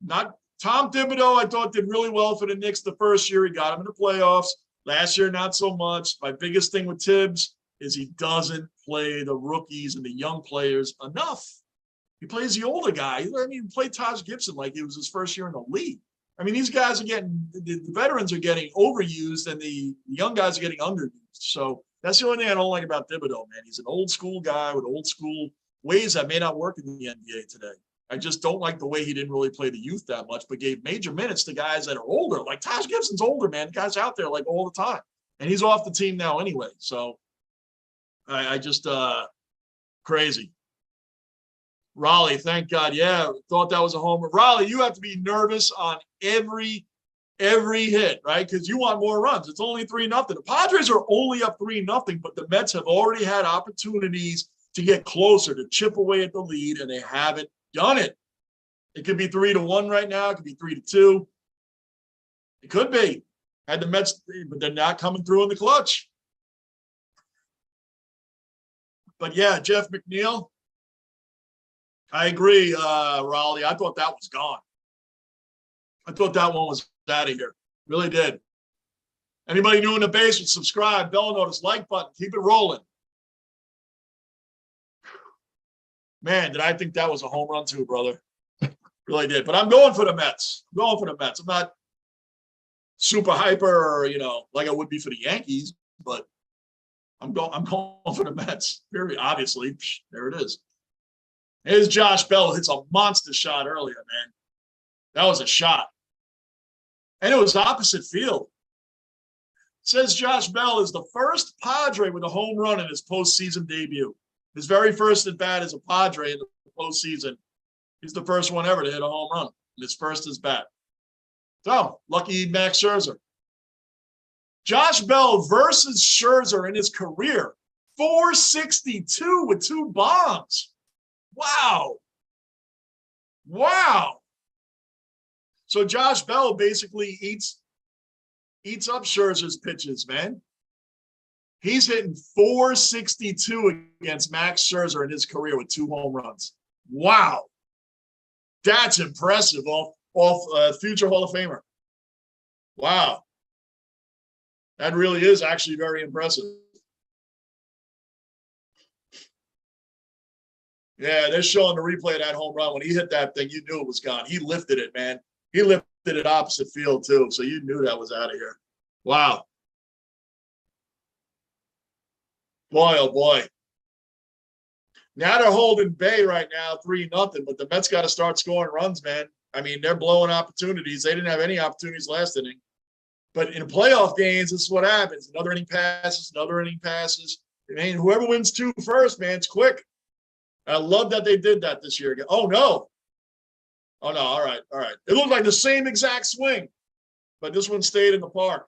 Not Tom Thibodeau, I thought, did really well for the Knicks the first year. He got them in the playoffs. Last year, not so much. My biggest thing with Tibbs is he doesn't play the rookies and the young players enough. He plays the older guy. I mean, he played Taj Gibson like it was his first year in the league. I mean, these guys are getting, the veterans are getting overused and the young guys are getting underused. So that's the only thing I don't like about Thibodeau, man. He's an old school guy with old school ways that may not work in the NBA today. I just don't like the way he didn't really play the youth that much, but gave major minutes to guys that are older. Like Taj Gibson's older, man. The guy's out there like all the time. And he's off the team now anyway. So I just crazy. Raleigh, thank God. Yeah, thought that was a homer. Raleigh, you have to be nervous on every hit, right? Because you want more runs. It's only 3-0. The Padres are only up 3-0, but the Mets have already had opportunities to get closer, to chip away at the lead, and they haven't done it. It could be 3-1 right now. It could be 3-2. It could be. Had the Mets, but they're not coming through in the clutch. But yeah, Jeff McNeil, I agree, Raleigh. I thought that was gone. I thought that one was out of here. Really did. Anybody new in the basement, subscribe, bell notice, like button, keep it rolling. Man, did I think that was a home run too, brother. Really did. But I'm going for the Mets. I'm not super hyper, or, you know, like I would be for the Yankees, but I'm going for the Mets. Very obviously. There it is. Here's Josh Bell. Hits a monster shot earlier, man. That was a shot. And it was opposite field. It says Josh Bell is the first Padre with a home run in his postseason debut. His very first at bat as a Padre in the postseason. He's the first one ever to hit a home run. His first at bat. So, lucky Max Scherzer. Josh Bell versus Scherzer in his career. 462 with 2 bombs. Wow. So Josh Bell basically eats up Scherzer's pitches, man. He's hitting 462 against Max Scherzer in his career with 2 home runs. Wow. That's impressive off future Hall of Famer. Wow. That really is actually very impressive. Yeah, they're showing the replay of that home run. When he hit that thing, you knew it was gone. He lifted it, man. He lifted it opposite field, too. So you knew that was out of here. Wow. Boy, oh, boy. Now they're holding Bay right now, 3-0, but the Mets got to start scoring runs, man. I mean, they're blowing opportunities. They didn't have any opportunities last inning. But in playoff games, this is what happens. Another inning passes, another inning passes. I mean, whoever wins 2 first, man, it's quick. I love that they did that this year again. Oh, no. Oh, no. All right. All right. It looked like the same exact swing, but this one stayed in the park.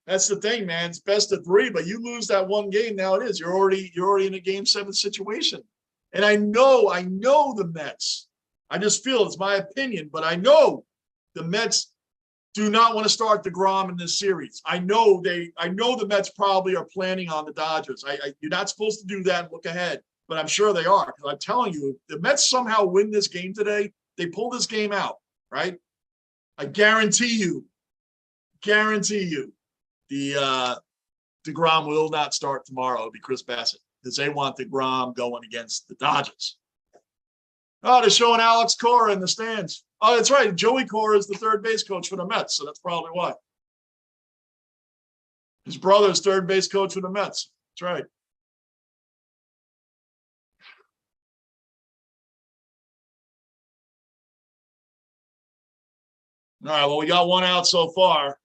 That's the thing, man. It's best of 3, but you lose that one game. Now it is. You're already in a game 7 situation. And I know the Mets. I just feel it's my opinion, but I know the Mets do not want to start DeGrom in this series. I know the Mets probably are planning on the Dodgers. You're not supposed to do that and look ahead, but I'm sure they are. Because I'm telling you, if the Mets somehow win this game today, they pull this game out, right? I guarantee you, the DeGrom will not start tomorrow. It'll be Chris Bassett because they want DeGrom going against the Dodgers. Oh, they're showing Alex Cora in the stands. Oh, that's right. Joey Cora is the third base coach for the Mets, so that's probably why. His brother's third base coach for the Mets. That's right. All right, well, we got one out so far,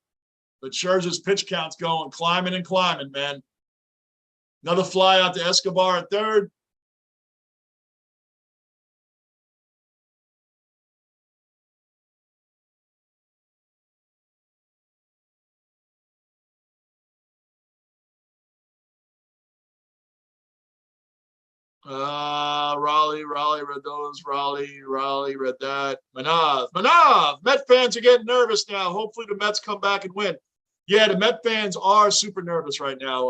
but Scherzer's pitch count's going, climbing and climbing, man. Another fly out to Escobar at third. Raleigh read those. Raleigh read that. Manav. Met fans are getting nervous now. Hopefully the Mets come back and win. Yeah, the Met fans are super nervous right now,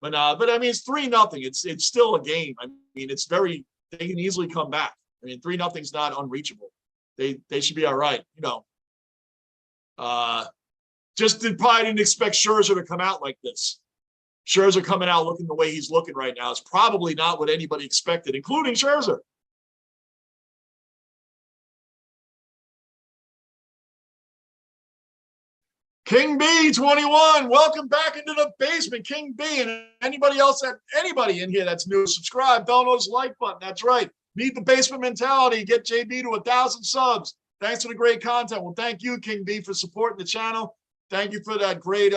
Manav. But I mean, it's 3-0. It's still a game. I mean, they can easily come back. I mean, 3-0 is not unreachable. They should be all right. You know, probably didn't expect Scherzer to come out like this. Scherzer coming out looking the way he's looking right now is probably not what anybody expected, including Scherzer. King B 21, welcome back into the basement, King B. And anybody in here that's new, subscribe, bell notice, like button. That's right. Meet the basement mentality. Get JB to 1,000 subs. Thanks for the great content. Well, thank you, King B, for supporting the channel. Thank you for that great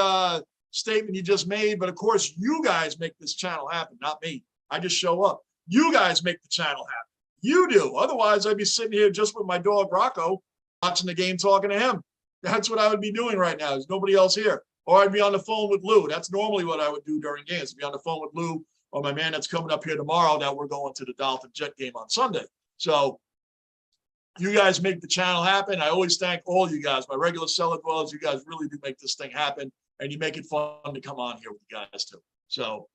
statement you just made. But of course, you guys make this channel happen, not me. I just show up. You guys make the channel happen. You do. Otherwise, I'd be sitting here just with my dog Rocco, watching the game, talking to him. That's what I would be doing right now. There's nobody else here. Or I'd be on the phone with Lou. That's normally what I would do during games. I'd be on the phone with Lou or my man that's coming up here tomorrow that we're going to the Dolphin Jet game on Sunday. So you guys make the channel happen. I always thank all you guys, my regular cellar dwellers. You guys really do make this thing happen, and you make it fun to come on here with you guys too. So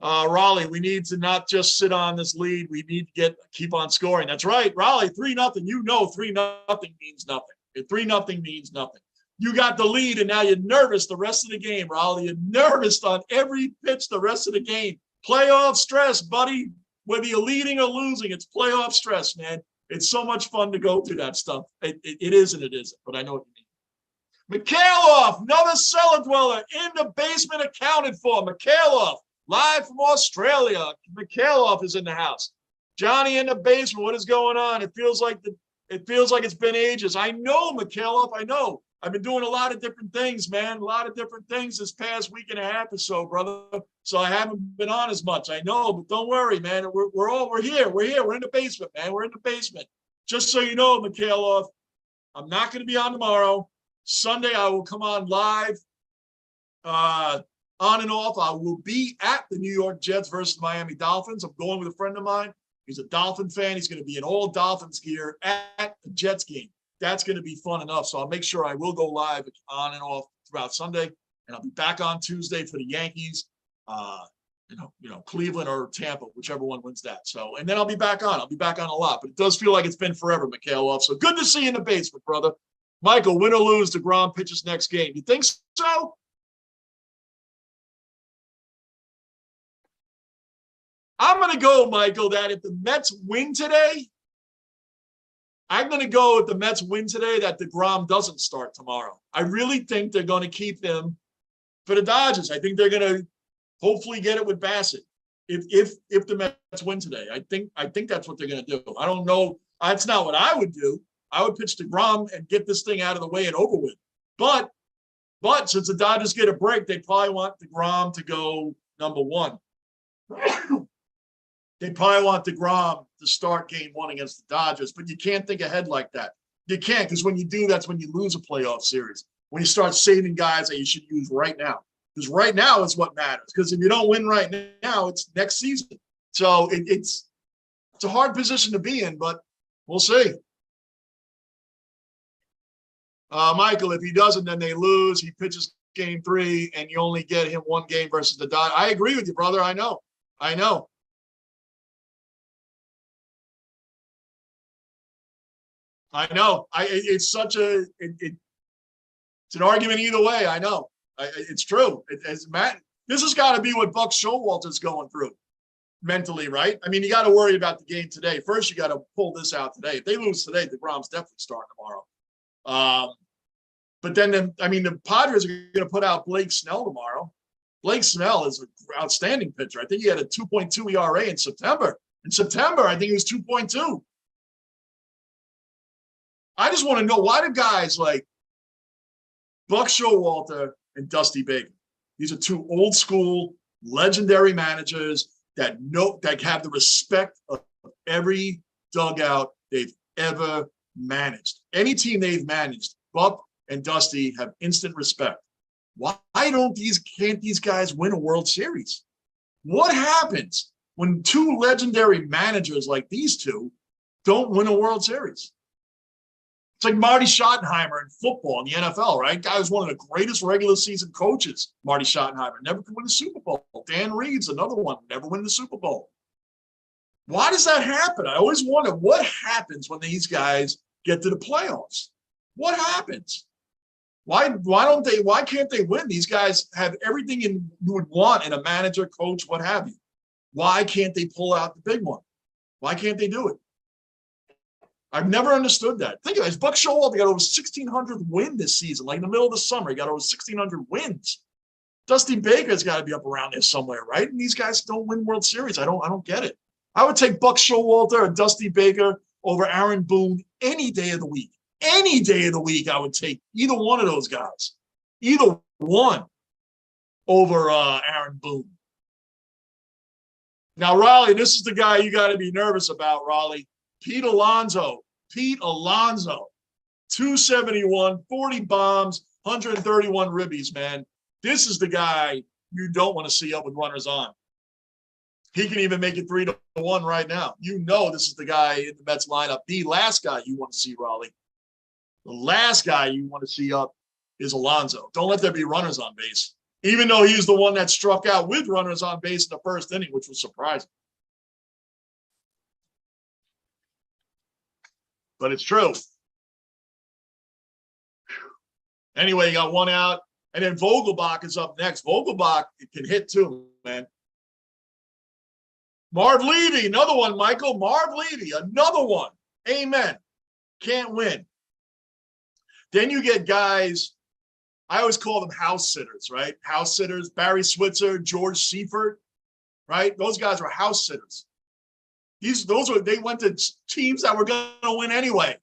Raleigh, we need to not just sit on this lead. We need to keep on scoring. That's right. Raleigh, 3-0. You know 3-0 means nothing. 3-0 means nothing. You got the lead, and now you're nervous the rest of the game, Raleigh. You're nervous on every pitch the rest of the game. Playoff stress, buddy. Whether you're leading or losing, it's playoff stress, man. It's so much fun to go through that stuff. It is and it isn't, but I know what you mean. Mikhailov, another cellar dweller in the basement accounted for. Mikhailov, live from Australia. Mikhailov is in the house. Johnny in the basement. What is going on? It feels like it's been ages. I know, Mikhailov. I know. I've been doing a lot of different things, man. A lot of different things this past week and a half or so, brother. So I haven't been on as much. I know, but don't worry, man. We're here. We're here. We're in the basement, man. We're in the basement. Just so you know, Mikhailov, I'm not going to be on tomorrow. Sunday, I will come on live, on and off. I will be at the New York Jets versus Miami Dolphins. I'm going with a friend of mine. He's a Dolphin fan. He's going to be in all Dolphins gear at the Jets game. That's going to be fun enough. So I'll make sure I will go live on and off throughout Sunday, and I'll be back on Tuesday for the Yankees, Cleveland or Tampa, whichever one wins that. So, and then I'll be back on. I'll be back on a lot, but it does feel like it's been forever, Mikhailov. So good to see you in the basement, brother. Michael, win or lose, DeGrom pitches next game. You think so? I'm going to go, Michael, that if the Mets win today, I'm going to go if the Mets win today that DeGrom doesn't start tomorrow. I really think they're going to keep him for the Dodgers. I think they're going to hopefully get it with Bassett. If the Mets win today, I think that's what they're going to do. I don't know. That's not what I would do. I would pitch DeGrom and get this thing out of the way and over with. But since the Dodgers get a break, they probably want DeGrom to go number one. They probably want DeGrom to start game one against the Dodgers, but you can't think ahead like that. You can't, because when you do, that's when you lose a playoff series. When you start saving guys that you should use right now. Because right now is what matters. Because if you don't win right now, it's next season. So it's a hard position to be in, but we'll see. Michael, if he doesn't, then they lose. He pitches game 3, and you only get him one game versus the Dodgers. I agree with you, brother. I know. It's such a it's an argument either way. I know. It's true. This has got to be what Buck Showalter's going through mentally, right? I mean, you got to worry about the game today. First, you got to pull this out today. If they lose today, DeGrom's definitely starting tomorrow. But then, the Padres are going to put out Blake Snell tomorrow. Blake Snell is an outstanding pitcher. I think he had a 2.2 ERA in September. In September, I think he was 2.2. I just want to know, why do guys like Buck Showalter and Dusty Baker, these are two old school, legendary managers that have the respect of every dugout they've ever managed. Any team they've managed, Buck and Dusty have instant respect. Why can't these guys win a World Series? What happens when two legendary managers like these two don't win a World Series? It's like Marty Schottenheimer in football in the NFL, right? Guy was one of the greatest regular season coaches, Marty Schottenheimer. Never could win the Super Bowl. Dan Reed's another one, never win the Super Bowl. Why does that happen? I always wonder what happens when these guys get to the playoffs. What happens? Why can't they win? These guys have everything you would want in a manager, coach, what have you. Why can't they pull out the big one? Why can't they do it? I've never understood that. Think of it. Buck Showalter got over 1,600 win this season. Like in the middle of the summer, he got over 1,600 wins. Dusty Baker's got to be up around there somewhere, right? And these guys don't win World Series. I don't get it. I would take Buck Showalter or Dusty Baker over Aaron Boone any day of the week. Any day of the week, I would take either one of those guys. Either one over Aaron Boone. Now, Raleigh, this is the guy you got to be nervous about, Raleigh. Pete Alonso, 271, 40 bombs, 131 ribbies, man. This is the guy you don't want to see up with runners on. He can even make it 3-1 right now. You know this is the guy in the Mets lineup. The last guy you want to see, Raleigh. The last guy you want to see up is Alonso. Don't let there be runners on base, even though he's the one that struck out with runners on base in the first inning, which was surprising. But it's true. Anyway, you got one out. And then Vogelbach is up next. Vogelbach can hit too, man. Marv Levy, another one, Michael. Marv Levy, another one. Amen. Can't win. Then you get guys, I always call them house sitters, right? House sitters, Barry Switzer, George Seifert, right? Those guys were house sitters. They went to teams that were going to win anyway.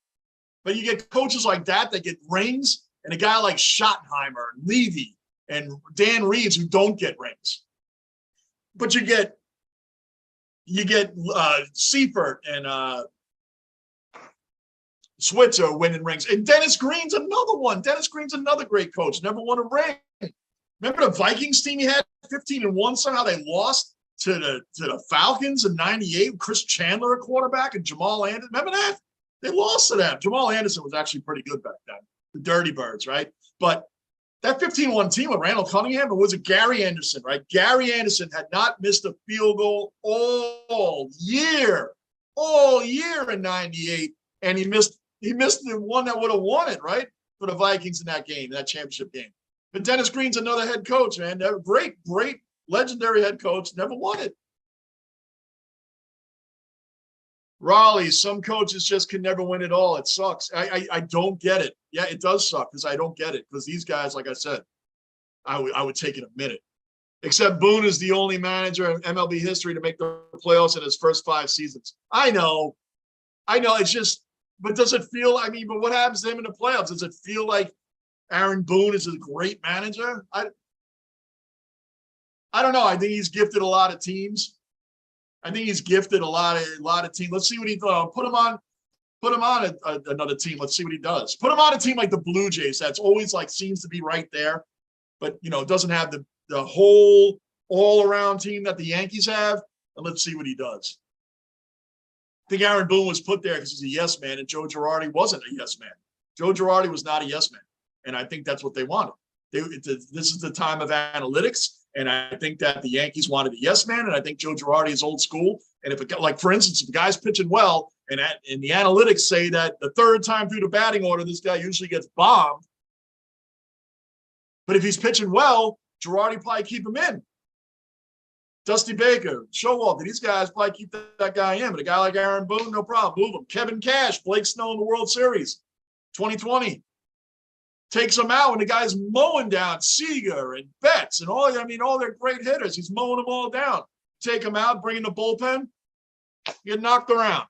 But you get coaches like that get rings, and a guy like Schottenheimer, Levy, and Dan Reeves who don't get rings. But you get Seifert and Switzer winning rings. And Dennis Green's another one. Dennis Green's another great coach. Never won a ring. Remember the Vikings team he had 15-1? Somehow they lost to the Falcons in '98. Chris Chandler, a quarterback, and Jamal Anderson. Remember that? They lost to them. Jamal Anderson was actually pretty good back then. The Dirty Birds, right? But that 15-1 team with Randall Cunningham, it was a Gary Anderson, right? Gary Anderson had not missed a field goal all year in '98, and he missed the one that would have won it, right? For the Vikings in that game, that championship game. But Dennis Green's another head coach, man. Great, legendary head coach, never won it. Raleigh, some coaches just can never win it all. It sucks. I don't get it. Yeah, it does suck because I don't get it. Because these guys, like I said, I would take it a minute. Except Boone is the only manager in MLB history to make the playoffs in his first 5 seasons. I know. It's just, but does it feel, but what happens to him in the playoffs? Does it feel like Aaron Boone is a great manager? I don't know. I think he's gifted a lot of teams. Let's see what he does. Put him on another team. Let's see what he does. Put him on a team like the Blue Jays. That's always seems to be right there, but doesn't have the whole all-around team that the Yankees have. And let's see what he does. I think Aaron Boone was put there because he's a yes man, and Joe Girardi wasn't a yes man. Joe Girardi was not a yes man, and I think that's what they wanted. This is the time of analytics. And I think that the Yankees wanted a yes man, and I think Joe Girardi is old school. And for instance, if a guy's pitching well, and the analytics say that the 3rd time through the batting order, this guy usually gets bombed. But if he's pitching well, Girardi probably keep him in. Dusty Baker, Showalter, these guys probably keep that guy in. But a guy like Aaron Boone, no problem, move him. Kevin Cash, Blake Snell in the World Series, 2020. Takes them out when the guy's mowing down Seager and Betts and all their great hitters. He's mowing them all down. Take them out, bring in the bullpen, get knocked around.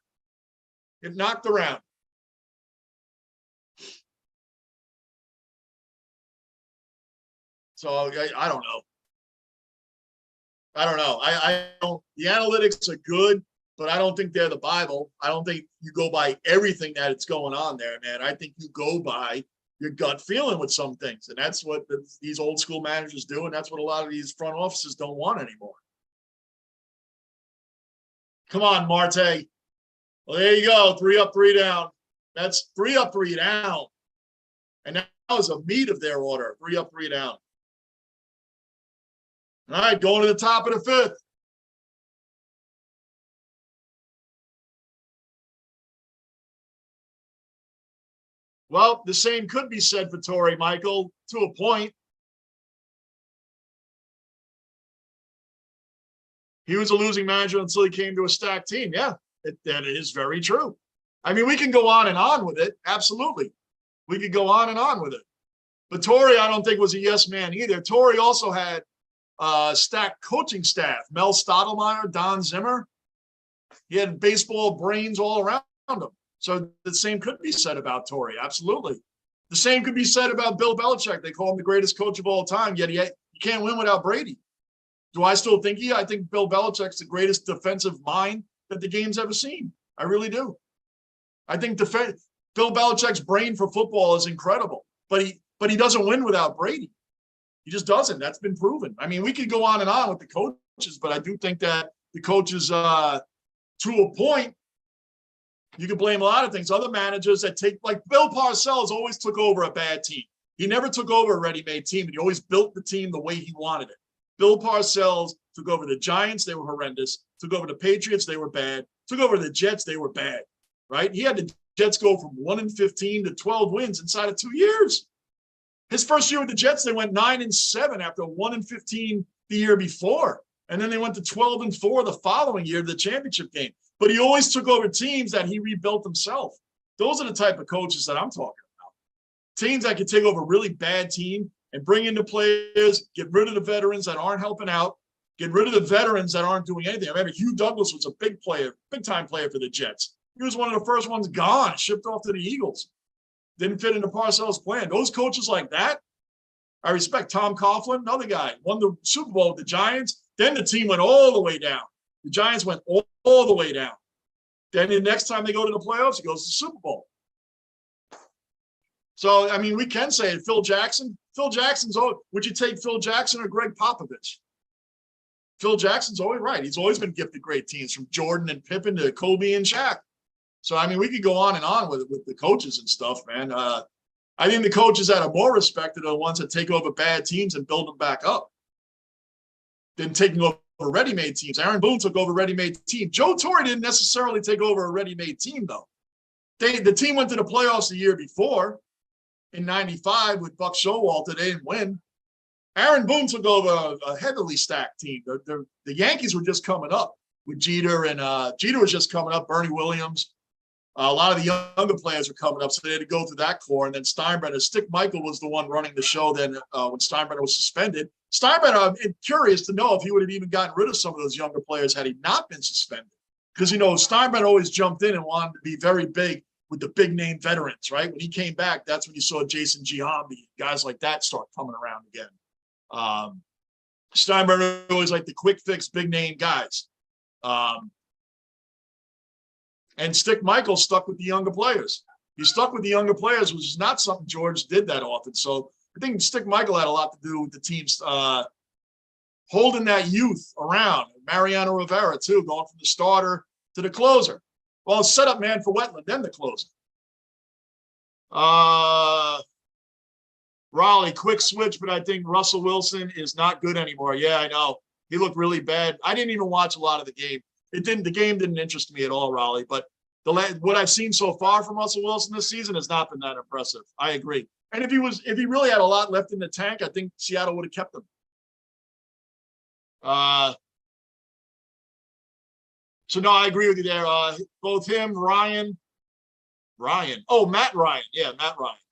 So I don't know. The analytics are good, but I don't think they're the Bible. I don't think you go by everything that it's going on there, man. I think you go by your gut feeling with some things. And that's what these old school managers do. And that's what a lot of these front offices don't want anymore. Come on, Marte. Well, there you go. 3 up, 3 down. That's 3 up, 3 down. And that was a meat of their order. 3 up, 3 down. All right, going to the top of the 5th. Well, the same could be said for Torrey, Michael, to a point. He was a losing manager until he came to a stacked team. Yeah, that is very true. We can go on and on with it. Absolutely. We could go on and on with it. But Torrey, I don't think, was a yes man either. Torrey also had stacked coaching staff. Mel Stottlemyre, Don Zimmer. He had baseball brains all around him. So the same could be said about Torrey. Absolutely. The same could be said about Bill Belichick. They call him the greatest coach of all time, yet you can't win without Brady. Do I still think I think Bill Belichick's the greatest defensive mind that the game's ever seen. I really do. I think Bill Belichick's brain for football is incredible, but he doesn't win without Brady. He just doesn't. That's been proven. We could go on and on with the coaches, but I do think that the coaches, to a point, you can blame a lot of things. Other managers that like Bill Parcells always took over a bad team. He never took over a ready-made team, but he always built the team the way he wanted it. Bill Parcells took over the Giants. They were horrendous. Took over the Patriots. They were bad. Took over the Jets. They were bad, right? He had the Jets go from 1-15 to 12 wins inside of 2 years. His first year with the Jets, they went 9-7 after 1-15 the year before. And then they went to 12-4 the following year to the championship game. But he always took over teams that he rebuilt himself. Those are the type of coaches that I'm talking about. Teams that can take over a really bad team and bring in the players, get rid of the veterans that aren't helping out, get rid of the veterans that aren't doing anything. I remember Hugh Douglas was a big-time player for the Jets. He was one of the first ones gone, shipped off to the Eagles. Didn't fit into Parcells' plan. Those coaches like that, I respect. Tom Coughlin, another guy, won the Super Bowl with the Giants. Then the team went all the way down. The Giants went all the way down. Then the next time they go to the playoffs, he goes to the Super Bowl. So, we can say it. Phil Jackson. Would you take Phil Jackson or Greg Popovich? Phil Jackson's always right. He's always been gifted great teams, from Jordan and Pippen to Kobe and Shaq. So, we could go on and on with the coaches and stuff, man. I think the coaches that are more respected are the ones that take over bad teams and build them back up than taking over ready-made teams. Aaron Boone took over a ready-made team. Joe Torre didn't necessarily take over a ready-made team, though. The team went to the playoffs the year before in 95 with Buck Showalter. They didn't win. Aaron Boone took over a heavily stacked team. The Yankees were just coming up with Jeter, and Jeter was just coming up. Bernie Williams. A lot of the younger players were coming up, so they had to go through that core. And then Steinbrenner, Stick Michael was the one running the show then when Steinbrenner was suspended. Steinbrenner, I'm curious to know if he would have even gotten rid of some of those younger players had he not been suspended. Because, Steinbrenner always jumped in and wanted to be very big with the big-name veterans, right? When he came back, that's when you saw Jason Giambi, guys like that start coming around again. Steinbrenner always like the quick-fix, big-name guys. And Stick Michael stuck with the younger players. He stuck with the younger players, which is not something George did that often. So I think Stick Michael had a lot to do with the team's holding that youth around. Mariano Rivera, too, going from the starter to the closer. Well, setup man for Wetland, then the closer. Raleigh, quick switch, but I think Russell Wilson is not good anymore. Yeah, I know. He looked really bad. I didn't even watch a lot of the game. The game didn't interest me at all, Raleigh, but what I've seen so far from Russell Wilson this season has not been that impressive. I agree. And if he really had a lot left in the tank, I think Seattle would have kept him. So no, I agree with you there. Both him, Matt Ryan,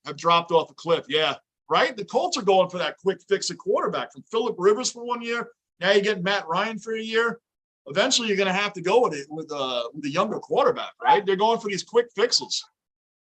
have dropped off a cliff. Yeah, right? The Colts are going for that quick fix at quarterback from Phillip Rivers for 1 year. Now you get Matt Ryan for a year. Eventually, you're going to have to go with it with a younger quarterback, right? They're going for these quick fixes.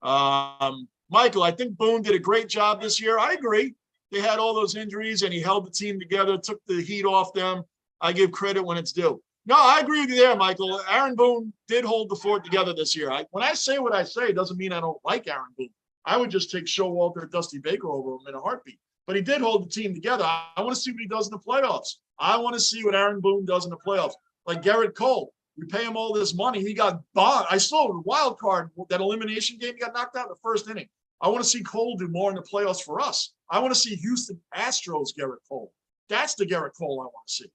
Michael, I think Boone did a great job this year. I agree. They had all those injuries, and he held the team together, took the heat off them. I give credit when it's due. No, I agree with you there, Michael. Aaron Boone did hold the fort together this year. When I say what I say, it doesn't mean I don't like Aaron Boone. I would just take Showalter and Dusty Baker over him in a heartbeat. But he did hold the team together. I want to see what he does in the playoffs. I want to see what Aaron Boone does in the playoffs. Like Garrett Cole, we pay him all this money. He got bombed. I saw the wild card, that elimination game, he got knocked out in the first inning. I want to see Cole do more in the playoffs for us. I want to see Houston Astros Garrett Cole. That's the Garrett Cole I want to see.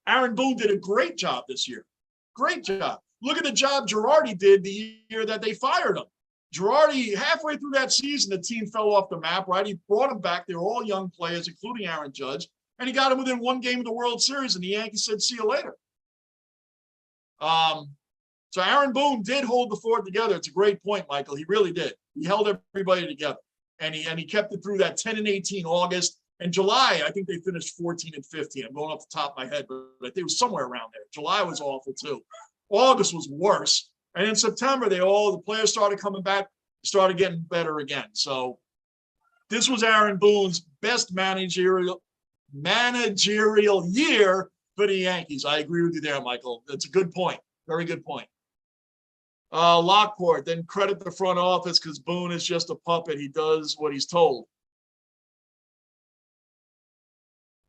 Aaron Boone did a great job this year. Great job. Look at the job Girardi did the year that they fired him. Girardi, halfway through that season, the team fell off the map, right? He brought him back. They were all young players, including Aaron Judge. And he got him within one game of the World Series, and the Yankees said, see you later. So Aaron Boone did hold the fort together. It's a great point, Michael. He really did. He held everybody together. And he kept it through that 10-18 August. And July, I think they finished 14-15. I'm going off the top of my head, but I think it was somewhere around there. July was awful, too. August was worse. And in September, the players started coming back, started getting better again. So this was Aaron Boone's best managerial year for the Yankees. I agree with you there, Michael. That's a good point. Very good point. Lockport, then credit the front office because Boone is just a puppet. He does what he's told.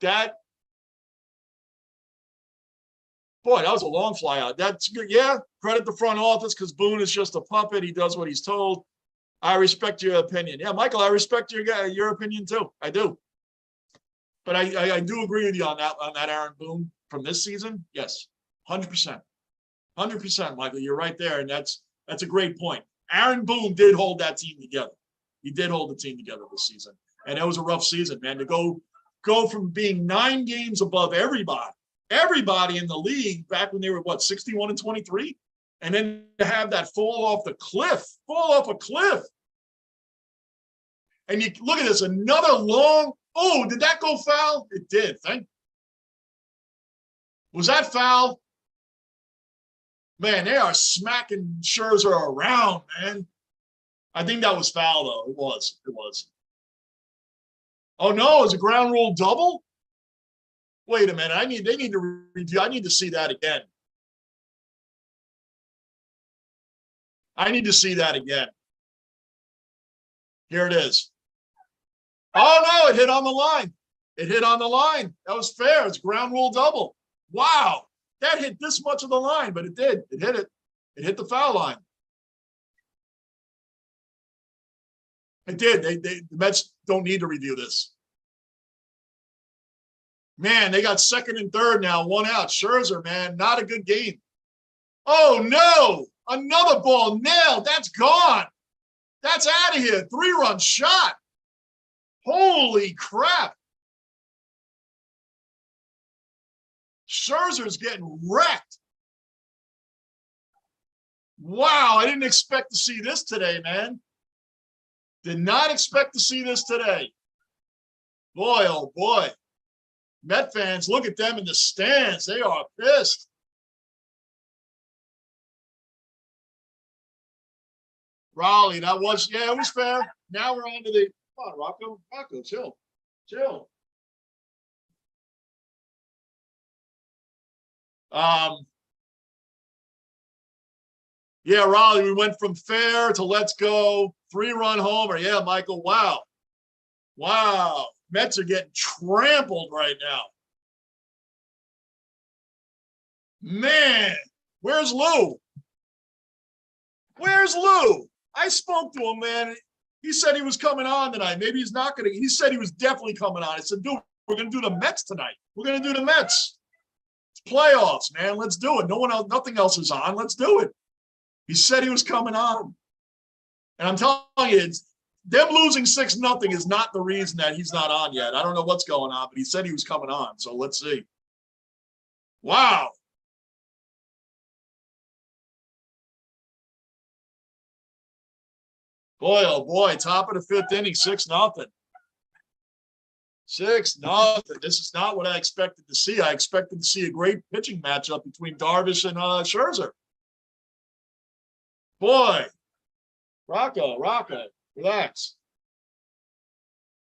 That was a long fly out. That's good. Yeah, credit the front office because Boone is just a puppet. He does what he's told. I respect your opinion. Yeah, Michael, I respect your opinion too. I do. But I do agree with you on that Aaron Boone from this season. Yes, 100%. 100%, Michael. You're right there, and that's a great point. Aaron Boone did hold that team together. He did hold the team together this season, and it was a rough season, man. To go from being 9 games above everybody in the league back when they were 61-23, and then to have that fall off a cliff. And you look at this, another long. Oh, did that go foul? It did. Was that foul? Man, they are smacking Scherzer around, man. I think that was foul, though. It was. Oh, no, it was a ground rule double? Wait a minute. They need to review. I need to see that again. Here it is. Oh, no, it hit on the line. That was fair. It's a ground rule double. Wow. That hit this much of the line, but it did. It hit it. It hit the foul line. It did. The Mets don't need to review this. Man, they got second and third now, 1 out. Scherzer, man, not a good game. Oh, no. Another ball nailed. That's gone. That's out of here. 3-run shot. Holy crap. Scherzer's getting wrecked. Wow, I didn't expect to see this today, man. Did not expect to see this today. Boy, oh boy. Met fans, look at them in the stands. They are pissed. Raleigh, that was, yeah, it was fair. Now we're on to the, come on, Rocco. Rocco, chill. Chill. Yeah, Raleigh, we went from fair to let's go. 3-run homer. Yeah, Michael, wow. Wow. Mets are getting trampled right now. Man, where's Lou? Where's Lou? I spoke to him, man. He said he was coming on tonight. Maybe he's not going to. He said he was definitely coming on. I said, dude, we're going to do the Mets tonight. We're going to do the Mets. It's playoffs, man. Let's do it. No one else, nothing else is on. Let's do it. He said he was coming on. And I'm telling you, it's, them losing 6-0 is not the reason that he's not on yet. I don't know what's going on, but he said he was coming on. So let's see. Wow. Boy, oh boy, top of the 5th inning, 6-0. 6-0. This is not what I expected to see. I expected to see a great pitching matchup between Darvish and Scherzer. Boy, Rocco, relax.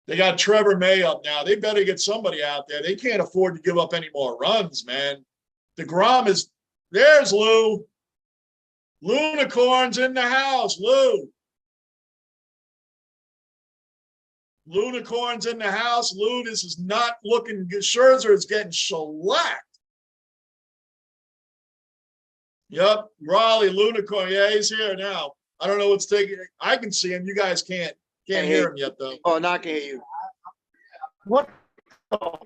They got Trevor May up now. They better get somebody out there. They can't afford to give up any more runs, man. DeGrom is, there's Lou. Lunicorn's in the house, Lou. Lunicorn's in the house. Lou, this is not looking good. Scherzer is getting shellacked. Yep, Raleigh, Lunicorn. Yeah, he's here now. I don't know what's taking. I can see him. You guys can't hear him yet, though. Oh, not can hear you. What the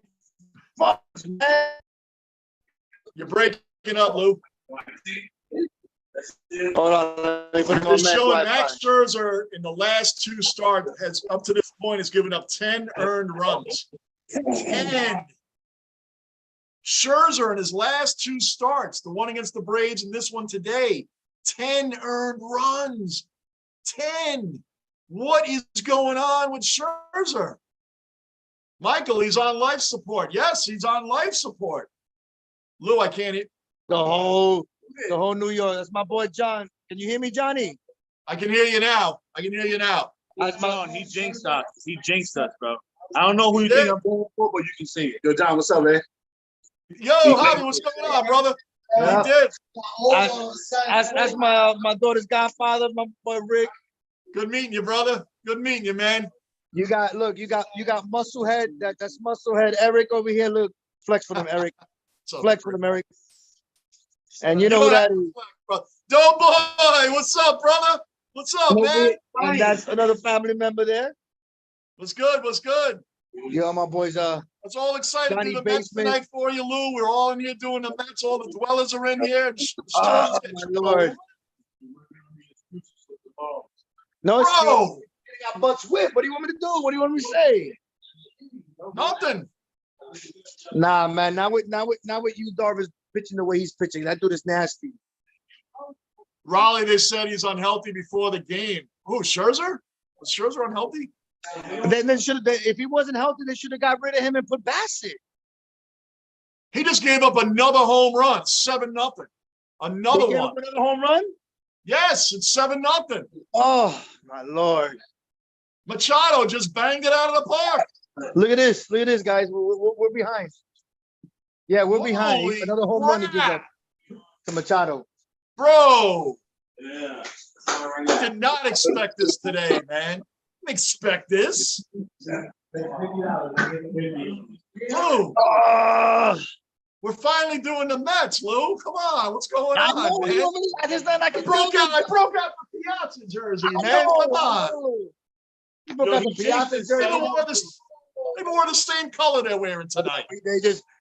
fuck, man? You're breaking up, Lou. Hold on. They're showing Max Scherzer in the last 2 starts has up to this point has given up 10 earned runs. 10. Scherzer in his last 2 starts, the one against the Braves and this one today, 10 earned runs. 10. What is going on with Scherzer? Michael, he's on life support. Yes, he's on life support. Lou, I can't hear. The whole New York. That's my boy John. Can you hear me, Johnny? I can hear you now. I can hear you now. That's John. He jinxed us. He jinxed us, bro. I don't know who you think I'm going for, but you can see it. Yo, John, what's up, man? Yo, Javi, what's going on, brother? Yeah. He did. That's my daughter's godfather, my boy Rick. Good meeting you, brother. Good meeting you, man. You got musclehead. That's musclehead Eric over here. Look, flex for them, Eric. Flex for them, Eric. And you know who that is. Dope boy, what's up, brother? What's up, man? And that's another family member there. What's good? What's good? Yeah, my boys. That's all excited to Johnny do the Mets Basement. tonight for you, Lou. We're all in here doing the Mets. All the dwellers are in here. Oh, my Lord. No, it's Bro, got butts whip. What do you want me to do? What do you want me to say? nothing. Nah, man. Not with you, Darvish, pitching the way he's pitching. That dude is nasty. Raleigh, they said he's unhealthy before the game. Who, Scherzer? Was Scherzer unhealthy? Then if he wasn't healthy, they should have got rid of him and put Bassett. He just gave up another home run, 7-0. Another They gave one. up another home run? Yes, it's 7-0. Oh, my Lord. Machado just banged it out of the park. Look at this. Look at this, guys. We're behind. Yeah, we're behind. Holy Another home run he gives up to Machado. Bro, Yeah. I did not expect this today, man. Didn't expect this. Lou, we're finally doing the Mets, Lou. Come on, what's going on, man? I broke out the Piazza jersey, man. Come on. You broke out the Piazza jersey. They wore the same color they're wearing tonight.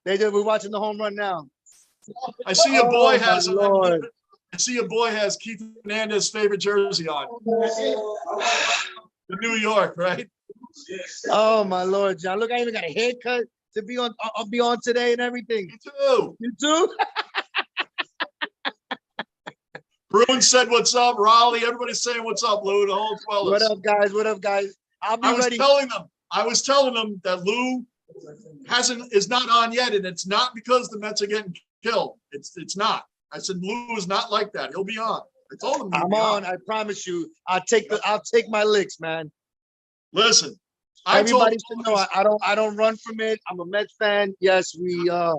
We're watching the home run now. I see your boy Oh, has my Lord. I see your boy has Keith Hernandez's favorite jersey on. The New York, right? Oh my Lord, John. Look, I even got a haircut to be on. I'll be on today and everything. Me too. You too? Bruin said, "What's up, Raleigh?" Everybody's saying, "What's up, Lou?" The whole What fellas. up, guys? What up, guys? I'll be I was ready. telling them that Lou is not on yet, and it's not because the Mets are getting killed. It's not. I said Lou is not like that. He'll be on. I told him he'll I'm be on. I promise you. I'll take my licks, man. Listen, Everybody should know I don't run from it. I'm a Mets fan. Yes, we my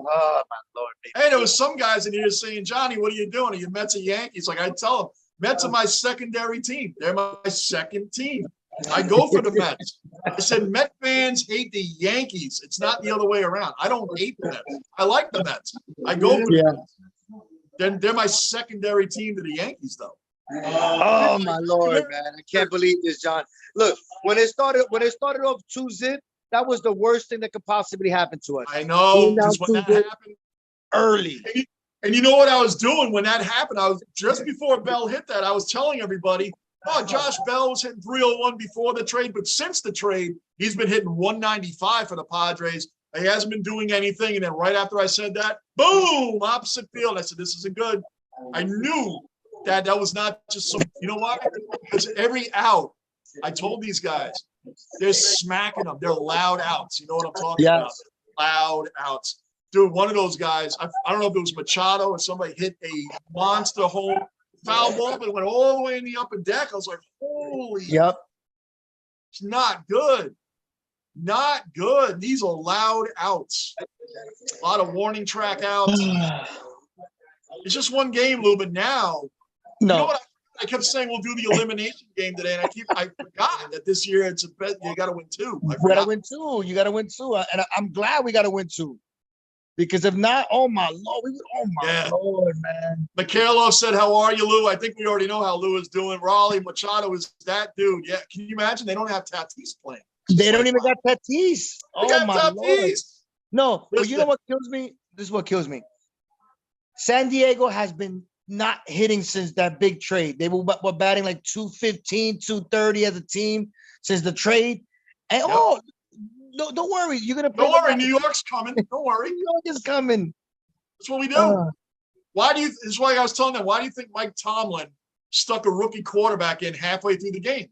Lord. Hey, there was some guys in here saying, "Johnny, what are you doing? Are you Mets or Yankees?" Like I tell them, Mets are my secondary team. They're my second team. I go for the Mets. I said Met fans hate the Yankees. It's not the other way around. I don't hate the Mets. I like the Mets. I go for the Mets. They're my secondary team to the Yankees, though. Oh my Lord, man! I can't believe this, John. Look, when it started off 2-zip, that was the worst thing that could possibly happen to us. I know. Just when that happened early. And you know what I was doing when that happened? I was just before Bell hit that. I was telling everybody, "Oh, Josh Bell was hitting 301 before the trade, but since the trade, he's been hitting 195 for the Padres. He hasn't been doing anything." And then right after I said that, boom, opposite field. I said, "This isn't good." I knew that was not just some. You know why? Because every out, I told these guys, they're smacking them. They're loud outs. You know what I'm talking about? Loud outs. Dude, one of those guys, I don't know if it was Machado or somebody hit a monster home foul ball, but it went all the way in the upper deck. I was like, holy. Yep. It's not good. Not good. These are loud outs. A lot of warning track outs. It's just one game, Lou, but now, you know what I kept saying we'll do the elimination game today, and I forgot that this year it's a bet you got to win two. You got to win two. You got to win two, and I'm glad we got to win two, because if not, oh my Lord, Lord, man. Mikhailov said, "How are you, Lou?" I think we already know how Lou is doing. Raleigh Machado is that dude. Yeah, can you imagine? They don't have Tatis playing. They don't even got Tatis. Oh my Tatis. Lord. No, but you know what kills me? This is what kills me. San Diego has been not hitting since that big trade. They were batting like 215, 230 as a team since the trade. And don't worry, you're gonna. Don't worry, New York's coming. Don't worry, New York is coming. That's what we do. Why do you? This is why I was telling them. Why do you think Mike Tomlin stuck a rookie quarterback in halfway through the game?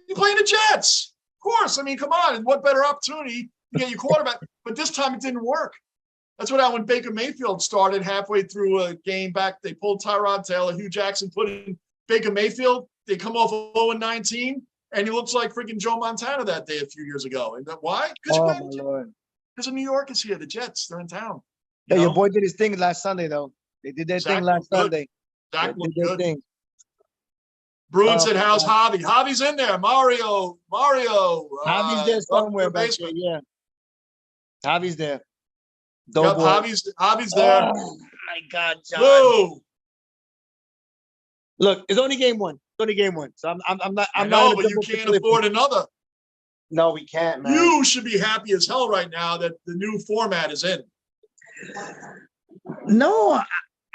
You playing the Jets, of course. I mean, come on. And what better opportunity to get your quarterback? But this time it didn't work. That's what happened when Baker Mayfield started halfway through a game back. They pulled Tyrod Taylor, Hugh Jackson put in Baker Mayfield. They come off 0-19, and he looks like freaking Joe Montana that day a few years ago. And why? Because New York is here. The Jets, they're in town. Yeah, your boy did his thing last Sunday, though. They did their thing last Sunday. Zach looked good. Bruin said, "How's Javi?" Javi's in there. Mario. Javi's there somewhere back there. Yeah, Javi's there. Yep, Javi's there. Oh my God, John. Whoa. Look, it's only game one. It's only game one. So I'm not. I know, but you can't afford another. No, we can't, man. You should be happy as hell right now that the new format is in. No,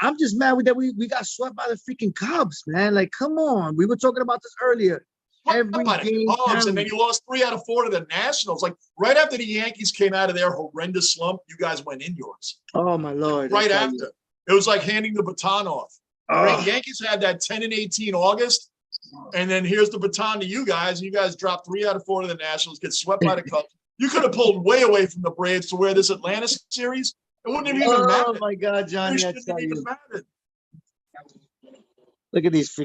I'm just mad that we got swept by the freaking Cubs, man. Like, come on. We were talking about this earlier. Every game Cubs, and then you lost 3 out of 4 to the Nationals. Like right after the Yankees came out of their horrendous slump, you guys went in yours. Oh my Lord! Right after, it was like handing the baton off. The Yankees had that 10-18 August, and then here's the baton to you guys. And you guys dropped 3 out of 4 to the Nationals, get swept by the Cubs. You could have pulled way away from the Braves to where this Atlanta series. It wouldn't have even mattered. Oh my God, Johnny! I tell you. Look at these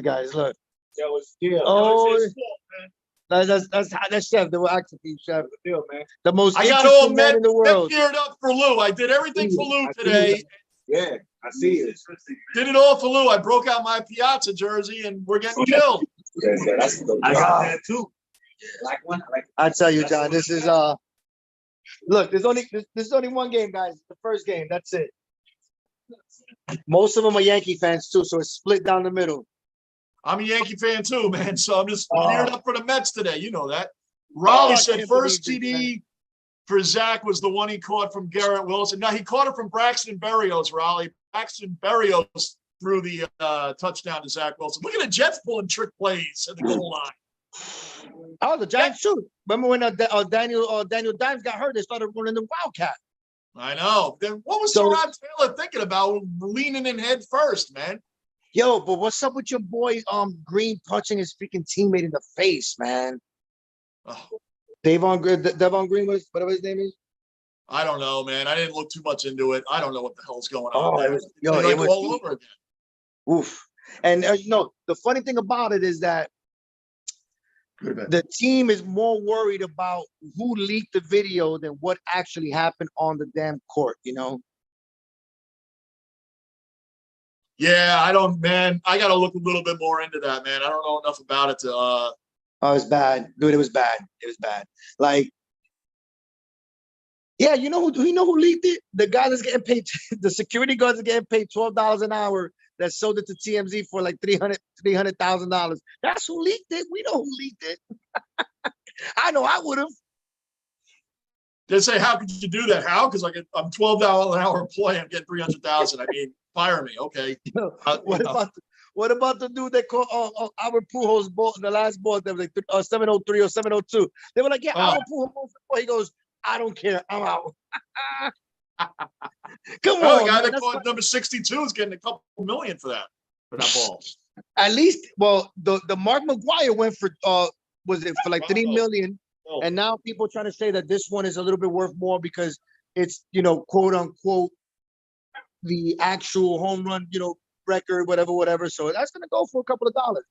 guys. Look. That's Chef. They were acting for you, Chef. Man. The most I got all man in the world. geared up for Lou. I did everything for Lou today. Yeah, I see it. Did it all for Lou. I broke out my Piazza jersey, and we're getting killed. I got that too. I tell you, John, this is look. This is only one game, guys. The first game. That's it. Most of them are Yankee fans too, so it's split down the middle. I'm a Yankee fan too, man. So I'm just geared up for the Mets today. You know that. Raleigh said first TD for Zach was the one he caught from Garrett Wilson. Now he caught it from Braxton Berrios, Raleigh. Braxton Berrios threw the touchdown to Zach Wilson. Look at the Jets pulling trick plays at the goal line. Oh, the Giants too. Remember when Daniel Dimes got hurt? They started running the Wildcat. I know. Then what was Tyrod Taylor thinking about leaning in head first, man? Yo, but what's up with your boy Green punching his freaking teammate in the face, man? Oh, Devon Green was whatever his name is. I don't know, man. I didn't look too much into it. I don't know what the hell's going on Oh, there. it was, It's yo, like it was all over again. oof. And the funny thing about it is that the team is more worried about who leaked the video than what actually happened on the damn court, you know? Yeah, I don't, man. I got to look a little bit more into that, man. I don't know enough about it to. Oh, it's bad, dude. It was bad. It was bad. Like, yeah, you know who leaked it? The guy that's getting paid, the security guards are getting paid $12 an hour that sold it to TMZ for like $300,000. That's who leaked it. We know who leaked it. I know I would have. They say, how could you do that? How? Because I'm $12 an hour employee. I'm getting 300,000. I mean, fire me, okay? What about the dude that called our Pujols ball, the last ball that was like 703 or 702? They were like, yeah, our Pujols. He goes, I don't care. I'm out. Come Well, on, the guy man. that caught number 62 is getting a couple million for that ball. At least, well, the Mark McGuire went for was it for like $3 million, and now people trying to say that this one is a little bit worth more because it's quote unquote the actual home run record, whatever. So that's gonna go for a couple of dollars.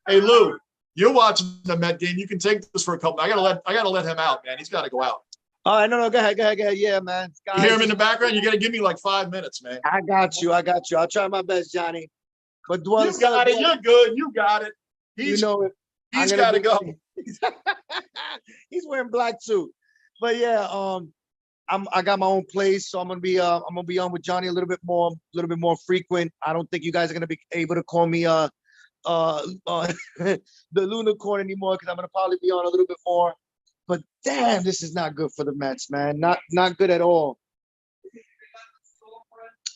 Hey Lou, you're watching the Met game. You can take this for a couple. I gotta let him out, man. He's got to go out. All right, no, go ahead. Yeah, man. Guys, you hear him in the background? You got to give me like 5 minutes, man. I got you. I'll try my best, Johnny. But you got it. You're good. You got it. He's got to go. He's wearing black too. But yeah, I got my own place, so I'm gonna be on with Johnny a little bit more frequent. I don't think you guys are gonna be able to call me the Lunicorn anymore because I'm gonna probably be on a little bit more. But damn, this is not good for the Mets, man. Not good at all.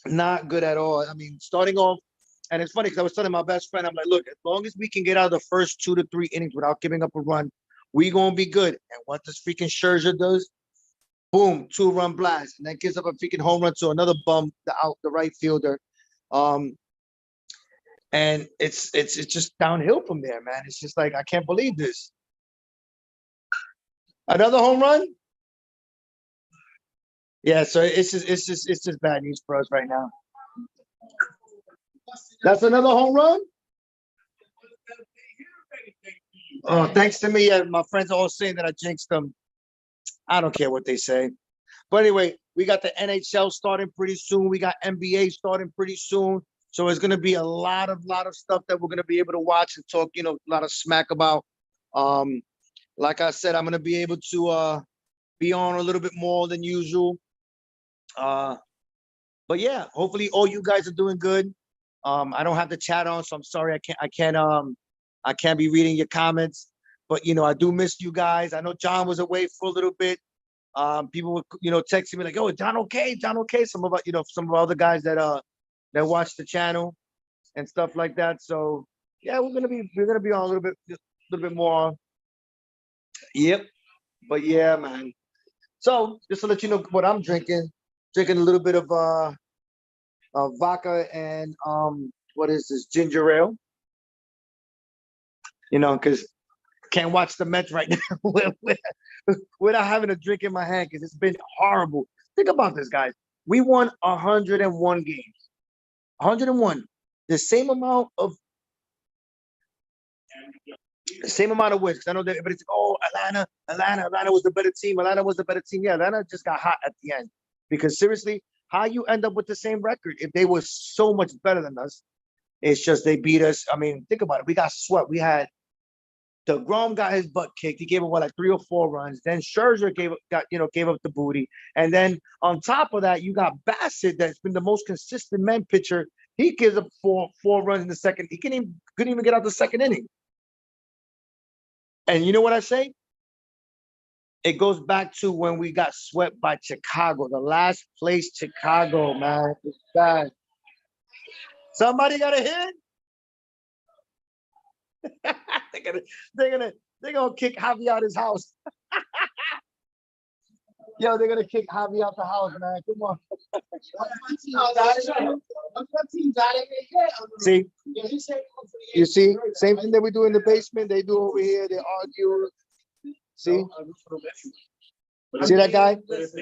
Not good at all. I mean, starting off, and it's funny because I was telling my best friend, I'm like, look, as long as we can get out of the first 2 to 3 innings without giving up a run, we gonna be good. And what this freaking Scherzer does, boom, 2-run blast, and then gives up a freaking home run to another bum, the right fielder. And it's just downhill from there, man. It's just like I can't believe this. Another home run? Yeah, so it's just bad news for us right now. That's another home run? Oh, thanks to me, my friends are all saying that I jinxed them. I don't care what they say. But anyway, we got the NHL starting pretty soon. We got NBA starting pretty soon. So it's going to be a lot of stuff that we're going to be able to watch and talk, a lot of smack about. Like I said, I'm going to be able to be on a little bit more than usual. But yeah, hopefully all you guys are doing good. I don't have the chat on, so I'm sorry I can't be reading your comments. But I do miss you guys. I know John was away for a little bit. People were texting me like, "Oh, John okay? John okay?" Some of our other guys that watch the channel and stuff like that. So yeah, we're gonna be on a little bit more. Yep. But yeah, man. So just to let you know what I'm drinking a little bit of vodka and what is this, ginger ale? Because can't watch the Mets right now without having a drink in my hand because it's been horrible. Think about this, guys. We won 101 games. 101. The same amount of wins. Because I know that everybody's like, oh, Atlanta was the better team. Yeah, Atlanta just got hot at the end. Because seriously, how you end up with the same record if they were so much better than us? It's just they beat us. I mean, think about it. We got swept. We had DeGrom got his butt kicked. He gave up like 3 or 4 runs. Then Scherzer gave up the booty. And then on top of that, you got Bassett, that's been the most consistent man pitcher. He gives up 4 runs in the second. He couldn't even get out the second inning. And you know what I say? It goes back to when we got swept by Chicago, the last place Chicago, man. It's bad. Somebody got a hit? they're gonna kick Javi out his house. Yo, they're gonna kick Javi out the house, man. Come on. See, you see, same thing that we do in the basement, they do over here. They argue. See, see that guy?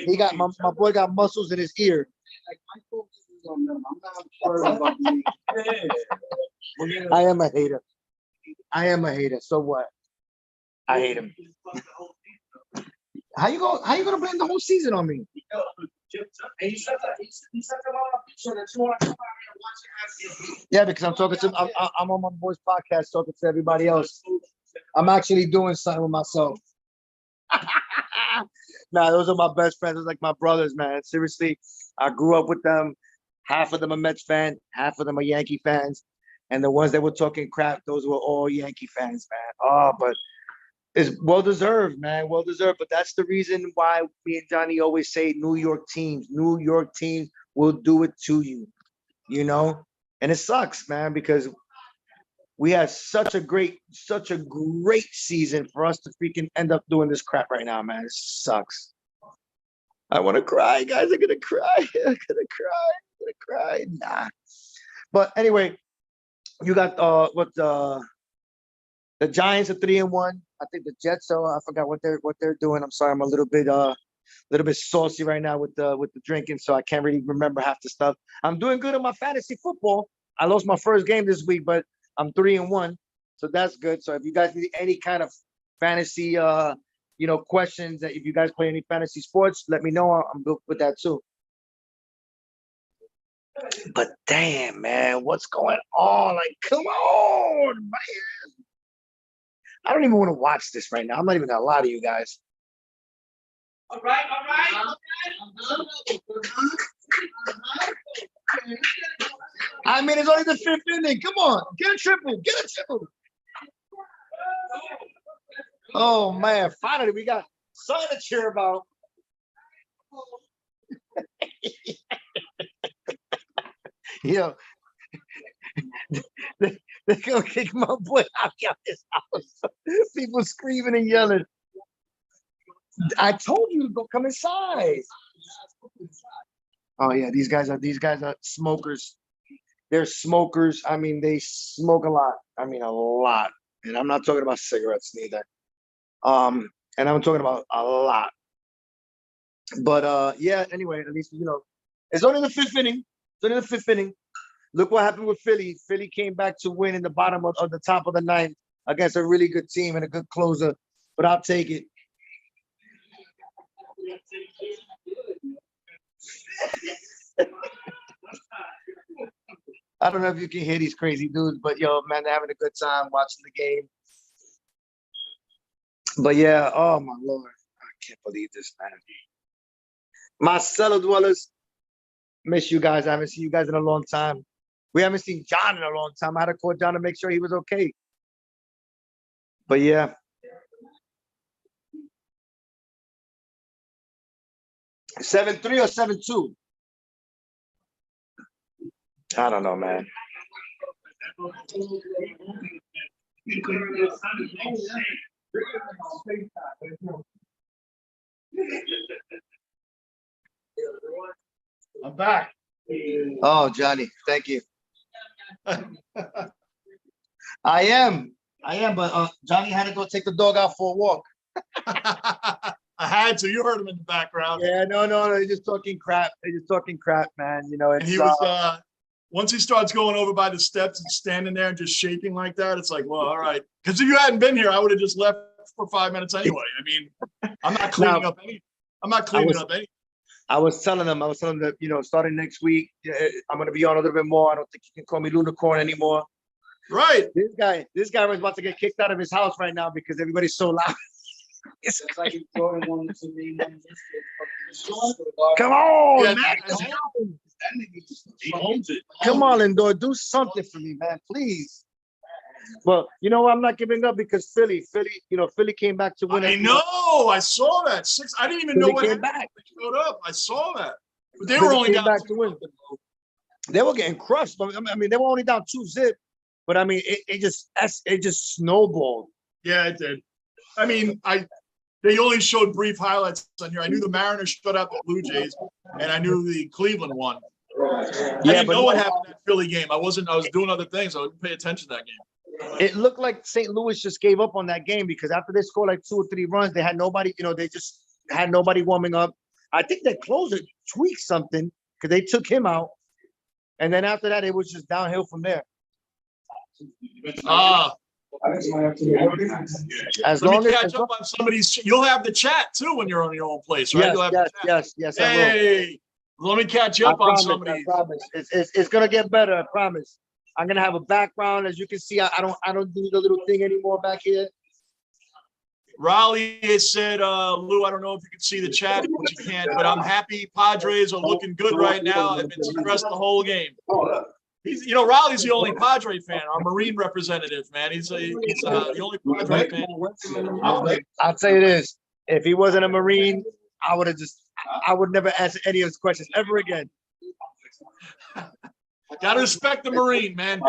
He got my boy got muscles in his ear. I am a hater. I am a hater. So what? I hate him. How you gonna blame the whole season on me? Yeah, because I'm talking to I'm on my boy's podcast talking to everybody else. I'm actually doing something with myself. Nah, those are my best friends. Those are like my brothers, man. Seriously, I grew up with them. Half of them are Mets fans, half of them are Yankee fans, and the ones that were talking crap, those were all Yankee fans, man. Oh, but it's well deserved, man. Well deserved. But that's the reason why me and Johnny always say New York teams will do it to you, you know? And it sucks, man, because we had such a great season for us to freaking end up doing this crap right now, man. It sucks. I want to cry, guys. I'm gonna cry. I'm gonna cry. Nah. But anyway, you got the Giants are 3-1. I think the Jets are. I forgot what they're doing. I'm sorry. I'm a little bit saucy right now with the drinking, so I can't really remember half the stuff. I'm doing good on my fantasy football. I lost my first game this week, but I'm 3-1, so that's good. So if you guys need any kind of fantasy, questions, that if you guys play any fantasy sports, let me know. I'm good with that too. But damn, man, what's going on? Like, come on, man. I don't even want to watch this right now. I'm not even gonna lie to you guys. All right. I mean, it's only the 5th inning. Come on, get a triple. Oh man, finally we got something to cheer about. Yo, they're gonna kick my boy out of his house. People screaming and yelling. I told you to go come inside. Oh yeah, these guys are smokers. They're smokers. I mean, they smoke a lot. I mean, a lot. And I'm not talking about cigarettes neither. And I'm talking about a lot. But yeah, anyway, at least it's only the 5th inning. Look what happened with Philly. Philly came back to win in the bottom of the top of the 9th against a really good team and a good closer. But I'll take it. I don't know if you can hear these crazy dudes, but yo, man, they're having a good time watching the game. But yeah, oh my Lord, I can't believe this, man. My cellar dwellers, miss you guys. I haven't seen you guys in a long time. We haven't seen John in a long time. I had to call John to make sure he was okay. But yeah. 7-3 or 7-2? I don't know, man. I'm back. Oh, Johnny, thank you. I am, but Johnny had to go take the dog out for a walk. I had to. You heard him in the background. Yeah, no. They're just talking crap. Man. And he was once he starts going over by the steps and standing there and just shaking like that, it's like, well, all right. Because if you hadn't been here, I would have just left for 5 minutes anyway. I mean, I'm not cleaning up anything. I was telling them that, starting next week, I'm going to be on a little bit more. I don't think you can call me Lunicorn anymore. Right. This guy was about to get kicked out of his house right now because everybody's so loud. It's like he's throwing one to me. Come on, Yeah, man. He owns it. Come on, Lindor, do something for me, man, please. Well, I'm not giving up because Philly came back to win. I know. I saw that. I didn't even know what happened. They showed up. I saw that. But they were only down back to win. They were getting crushed. I mean, they were only down 2-0, but I mean, it just snowballed. Yeah, it did. I mean, they only showed brief highlights on here. I knew the Mariners shut out the Blue Jays, and I knew the Cleveland won. I Yeah, didn't but know what happened in that Philly game. I was doing other things. I didn't pay attention to that game. it looked like St. Louis just gave up on that game because after they scored like 2 or 3 runs, they had nobody, they just had nobody warming up. I think their closer tweaked something because they took him out. And then after that, it was just downhill from there. As Let me long as, catch up on somebody's. You'll have the chat too when you're on your own place, right? yes, You'll have yes, the chat. yes, I will. Hey, let me catch you I up on promise, somebody. I promise. It's gonna get better. I promise. I'm gonna have a background, as you can see. I don't do the little thing anymore back here. Raleigh has said, Lou, I don't know if you can see the chat, but you can't. But I'm happy Padres are looking good right now. I've been stressed the whole game. He's, Raleigh's the only Padre fan, our Marine representative, man. He's the only Padre fan. I'll tell you this: if he wasn't a Marine, I would never answer any of his questions ever again. Gotta respect the Marine, man.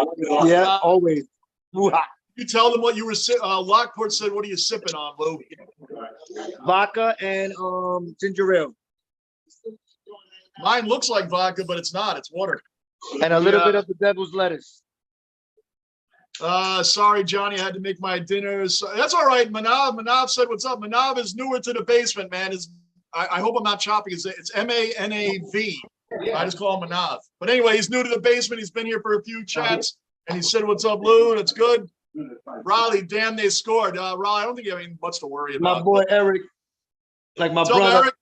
Yeah, always. You tell them what you were. Lockport said, "What are you sipping on, Lou?" Vodka and ginger ale, Mine looks like vodka, but it's not. It's water. and a little bit of the devil's lettuce. Sorry, Johnny, I had to make my dinner. So, that's all right. Manav said, "What's up?" Manav is newer to the basement, man. I hope I'm not chopping. It's MANAV. I just call him Manav. But anyway, he's new to the basement. He's been here for a few chats, and he said, "What's up, Lou? That's good." Raleigh, damn, they scored. Raleigh, I don't think you have any much to worry about. My boy Eric, like my What's brother. up, Eric?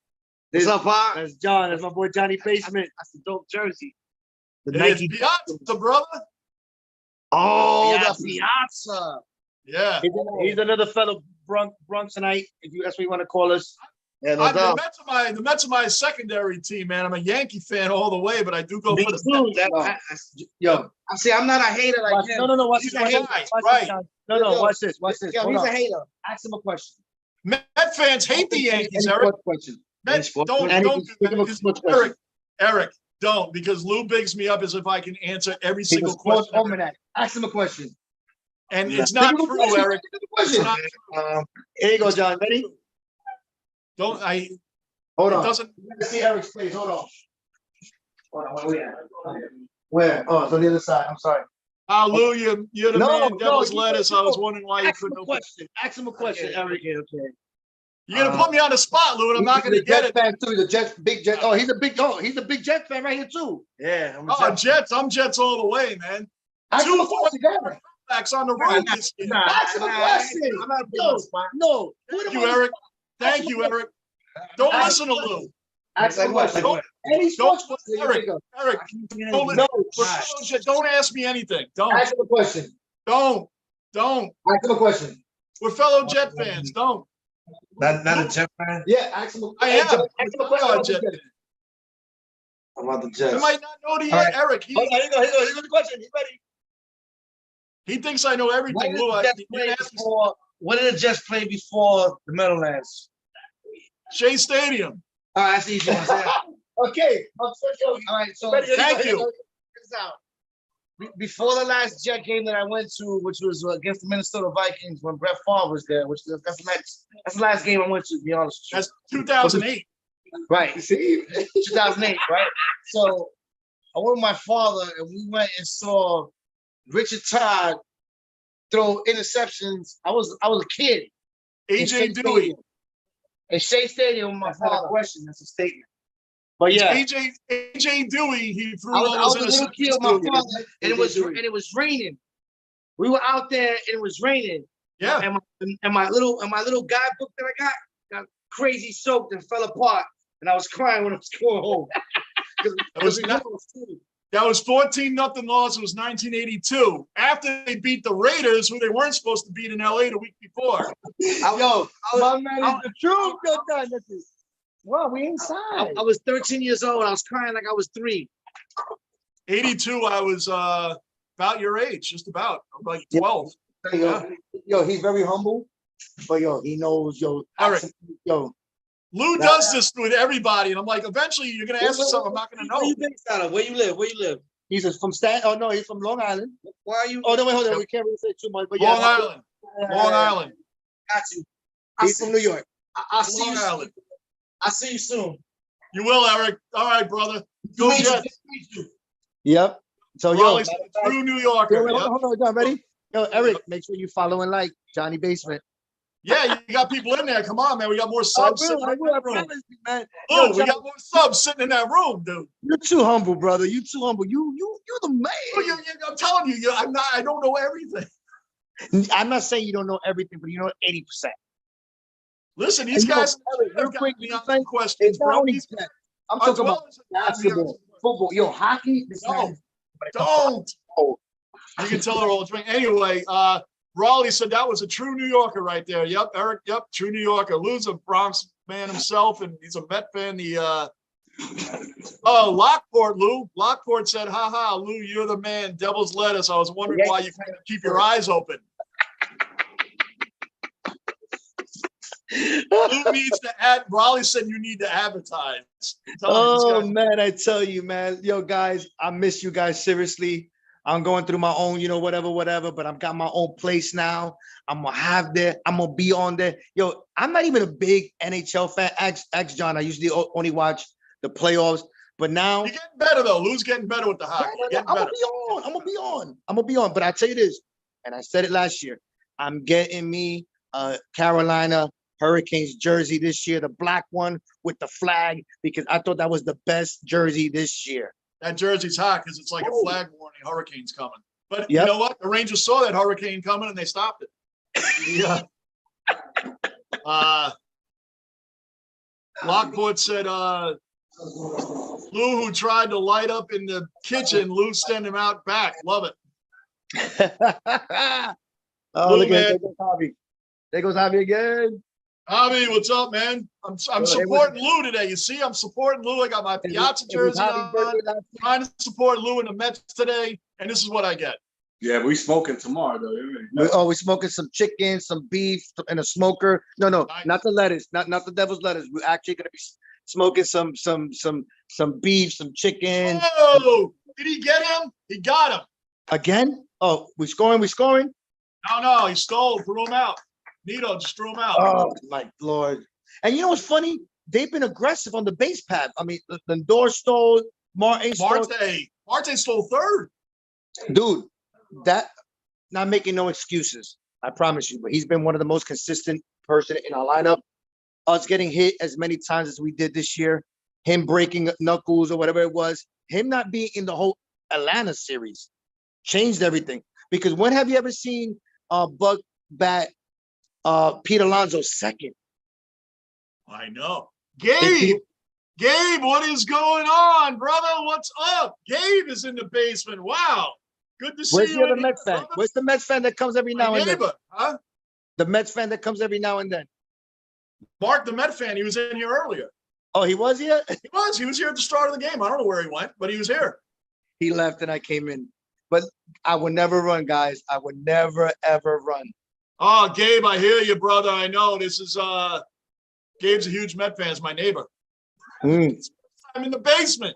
What's up, Pop? That's John. That's my boy Johnny Basement. That's the dope jersey. The It's Nike. Piazza, brother. Oh, Piazza. the Piazza. Yeah. He's another fellow Bronxonite, if you that's what you want to call us. Yeah, no The doubt. Mets are my secondary team, man. I'm a Yankee fan all the way, but I do go Me for the too. Yo, I see. I'm not a hater like him. no. Watch He's this. a Watch guy, this, watch right. this, John. No. Watch this. Watch this. Yo, Hold he's on. a hater. Ask him a question. Met fans hate the Yankees, Any Eric. sports question. Mets, don't Any do that. sports Because question. Eric, don't, because Lou bigs me up as if I can answer every He's a single sports question. almanac. Ask him a question. And it's not Give him a true, question. Eric. Give him a question. It's not Here you go, John. Ready? Don't I? Hold It on. doesn't. Let's see Eric's face. Hold on. Where we at? Where? Oh, it's on the other side. I'm sorry. Lou, you're the man. Devil's you lettuce. I was wondering why you Ask him couldn't a open. question. Ask him a question, Eric. Okay. You're gonna put me on the spot, Lou, and I'm not gonna He's a get Jets it. fan too. He's a big Jet. Oh, he's a big Jets fan right here too. Yeah. Oh, Jets. I'm Jets all the way, man. Ask him a 2 question, Eric. backs on the road this year. Ask him a question. I'm not No. Thank you, Eric. Thank you, Eric. Don't listen to Lou. Ask him a question. Don't- Any sports question you Eric. think of. Eric, don't ask me anything. Don't. Ask him a question. Don't. Ask him a question. We're fellow Jet fans. Don't. Not a Jet fan. Yeah, ask him a I am. Ask him a question. I'm about a Jet the fan. I'm about the I Jets. might not know the All right. Eric. Hold on, here you go. Here's the question. He's ready. He thinks I know everything. Lou, What did the Jets play before the Meadowlands? Shea Stadium. All right, I see you. Okay. All right, so Ready, Thank you. check this out. Before the last Jet game that I went to, which was against the Minnesota Vikings when Brett Favre was there, that's the last game I went to, to be honest with That's 2008. you. Right. See? 2008, right? So I went with my father and we went and saw Richard Todd throw interceptions. I was a kid. AJ Dewey. In Shea Stadium with my That's not a father. question. That's a statement. But yeah. AJ Dewey, he threw I all was those a little kid with interceptions. my father, and it was raining. We were out there and it was raining. Yeah. And my little guidebook that I got crazy soaked and fell apart. And I was crying when I was going home. That was 14-0 loss. It was 1982. After they beat the Raiders, who they weren't supposed to beat in LA the week before. My man is the truth. Well, we inside. I was 13 years old. I was crying like I was 3. 82, I was about your age, just about. I'm like 12. Yo, he's very humble, but he knows, Eric. Yo, Lou does this with everybody, and I'm like, eventually you're gonna ask me something I'm not gonna Where know. you based out of? Where you live? he's from Stan. Oh no, he's from Long Island. Why are you? Oh no, wait, hold on. We can't really say too much, but Long Island. Long Island. Got you. He's from New York. I'll see Long you. Island. I'll see you soon. You will, Eric. All right, brother. Go Jets. Yep. So yo, Raleigh's a true New Yorker. yo, wait, Yep. hold on, John, ready? Yo, Eric, make sure you follow and like Johnny Basement. Yeah, you got people in there. Come on, man. We got more I subs will, sitting I in will, I that room. promise you, man. Yo, Oh, we Johnny, got more subs sitting in that room, dude. you're too humble, brother. You too humble. You're the Oh, man. I'm telling you, I don't know everything. I'm not saying you don't know everything, but you know 80%. Listen, these And yo, guys Eric, real have got quick, me you on think some questions, it's not bro. only that. I'm talking about basketball, football. Yo, hockey. This No, man, don't. oh, You can tell her all the drink. Anyway, Raleigh said that was a true New Yorker right there. Yep, Eric. Yep, true New Yorker. Lou's a Bronx man himself, and he's a Met fan. Lockport, Lou. Lockport said, "Ha ha, Lou, you're the man. Devil's lettuce. I was wondering why you couldn't keep your eyes open." Lou needs to add. Raleigh said you need to advertise. Oh man, I tell you, man. Yo, guys, I miss you guys seriously. I'm going through my own, whatever, but I've got my own place now. I'm gonna be on there. Yo, I'm not even a big NHL fan. Ex John, I usually only watch the playoffs, but now You're getting better though. Lou's getting better with the hockey. I'm gonna be on. But I tell you this, and I said it last year. I'm getting me Carolina Hurricanes jersey this year, the black one with the flag, because I thought that was the best jersey this year. That jersey's hot because it's like a flag warning. Hurricane's coming. But Yep. You know what? The Rangers saw that hurricane coming and they stopped it. Yeah. Lockport said, Lou, who tried to light up in the kitchen, Lou sent him out back. Love it. Oh, Lou, look at man. there goes Javi. There goes Javi again. Javi, what's up, man? I'm supporting Lou today. You see, I'm supporting Lou. I got my Piazza jersey on. Trying to support Lou and the Mets today, and this is what I get. Yeah, we smoking tomorrow though. We're smoking some chicken, some beef, and a smoker. No, Nice. not the lettuce, not the devil's lettuce. We're actually gonna be smoking some beef, some chicken. Oh, did he get him? He got him. Again? Oh, we scoring. No, he stole, threw him out. Nito just threw him out. Oh my Lord! And you know what's funny? They've been aggressive on the base path. I mean, Lindor stole, Marte stole. Marte stole third. Dude, that not making no excuses. I promise you, but he's been one of the most consistent person in our lineup. Us getting hit as many times as we did this year, him breaking knuckles or whatever it was, him not being in the whole Atlanta series changed everything. Because when have you ever seen Buck bat Pete Alonso second? I know. Gabe, what is going on, brother? What's up? Gabe is in the basement. Wow. Good to see Where's you. the other in Mets here, fan? brother. Where's the Mets fan that comes every My now and then? neighbor, huh? The Mets fan that comes every now and then. Mark, the Met fan, he was in here earlier. Oh, he was here? He was here at the start of the game. I don't know where he went, but he was here. He left and I came in. But I would never run, guys. I would never, ever run. Oh, Gabe, I hear you, brother. I know this is Gabe's a huge Met fan. He's my neighbor. I'm in the basement.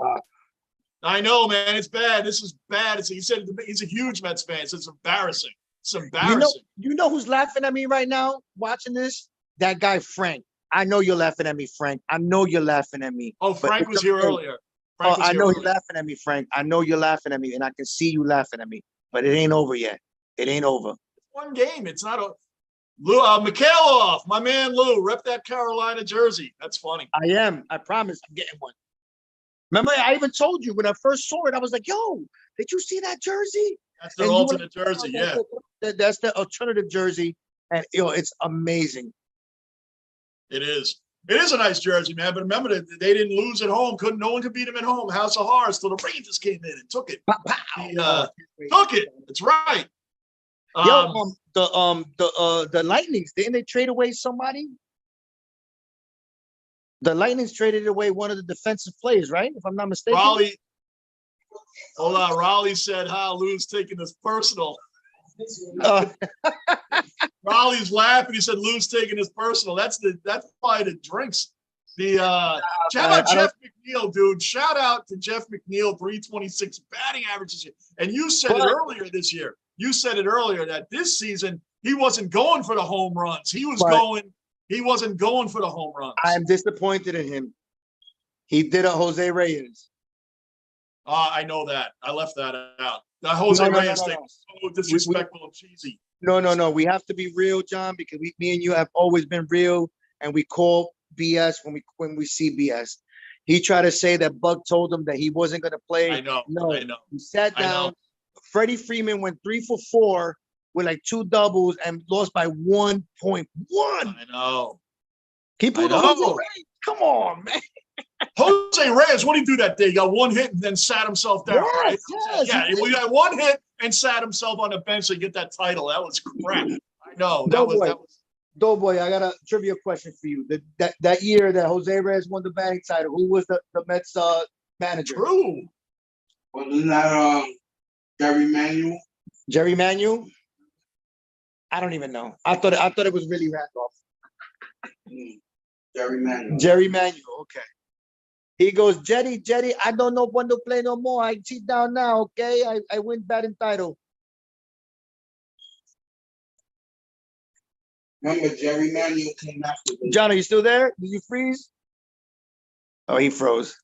I know, man. It's bad. This is bad. He said he's a huge Mets fan. So it's embarrassing. It's embarrassing. You know who's laughing at me right now watching this? That guy, Frank. I know you're laughing at me, Frank. I know you're laughing at me. Oh, Frank was here earlier. I know you're laughing at me, Frank. I know you're laughing at me, and I can see you laughing at me. But it ain't over yet. It ain't over. One game. It's not a Lou Mikhailov, my man Lou, rep that Carolina jersey. That's funny. I am. I promise I'm getting one. Remember, I even told you when I first saw it, I was like, yo, did you see that jersey? That's their alternate jersey, yeah. That's the alternative jersey. And it's amazing. It is. It is a nice jersey, man. But remember that they didn't lose at home. No one could beat them at home. House of Horrors till the Rangers came in and took it. Took it. That's right. The Lightnings, didn't they trade away somebody? The Lightnings traded away one of the defensive players, right? If I'm not mistaken. Raleigh said, Lou's taking this personal. Raleigh's laughing. He said, Lou's taking this personal. That's why the drinks. Shout out Jeff McNeil, dude. Shout out to Jeff McNeil, 326 batting averages. And you said it earlier this year. You said it earlier that this season he wasn't going for the home runs. He wasn't going for the home runs. I am disappointed in him. He did a Jose Reyes. I know that. I left that out. That Jose No, no, no, Reyes no, thing no. was so disrespectful and cheesy. No. We have to be real, John, because me and you have always been real, and we call BS when we see BS. He tried to say that Buck told him that he wasn't going to play. I know. No, I know. he sat I know. down. Freddie Freeman went 3 for 4 with like 2 doubles and lost by 1.1. I know. He pulled a I Jose know. Reyes. Come on, man. Jose Reyes, what did he do that day? He got 1 hit and then sat himself down. Right? Yes, Yeah, he we got 1 hit and sat himself on the bench to get that title. That was crap. I know. That was. Doughboy, I got a trivia question for you. That year that Jose Reyes won the batting title, who was the Mets manager? True. Wasn't that Gary Manuel? Jerry Manuel? I don't even know. I thought it was really Randolph. Gary Manuel. Jerry Manuel, okay. He goes, Jetty, I don't know when to play no more. I cheat down now, okay? I win batting title. Remember, Jerry Manuel came after the John, are you still there? Did you freeze? Oh, he froze.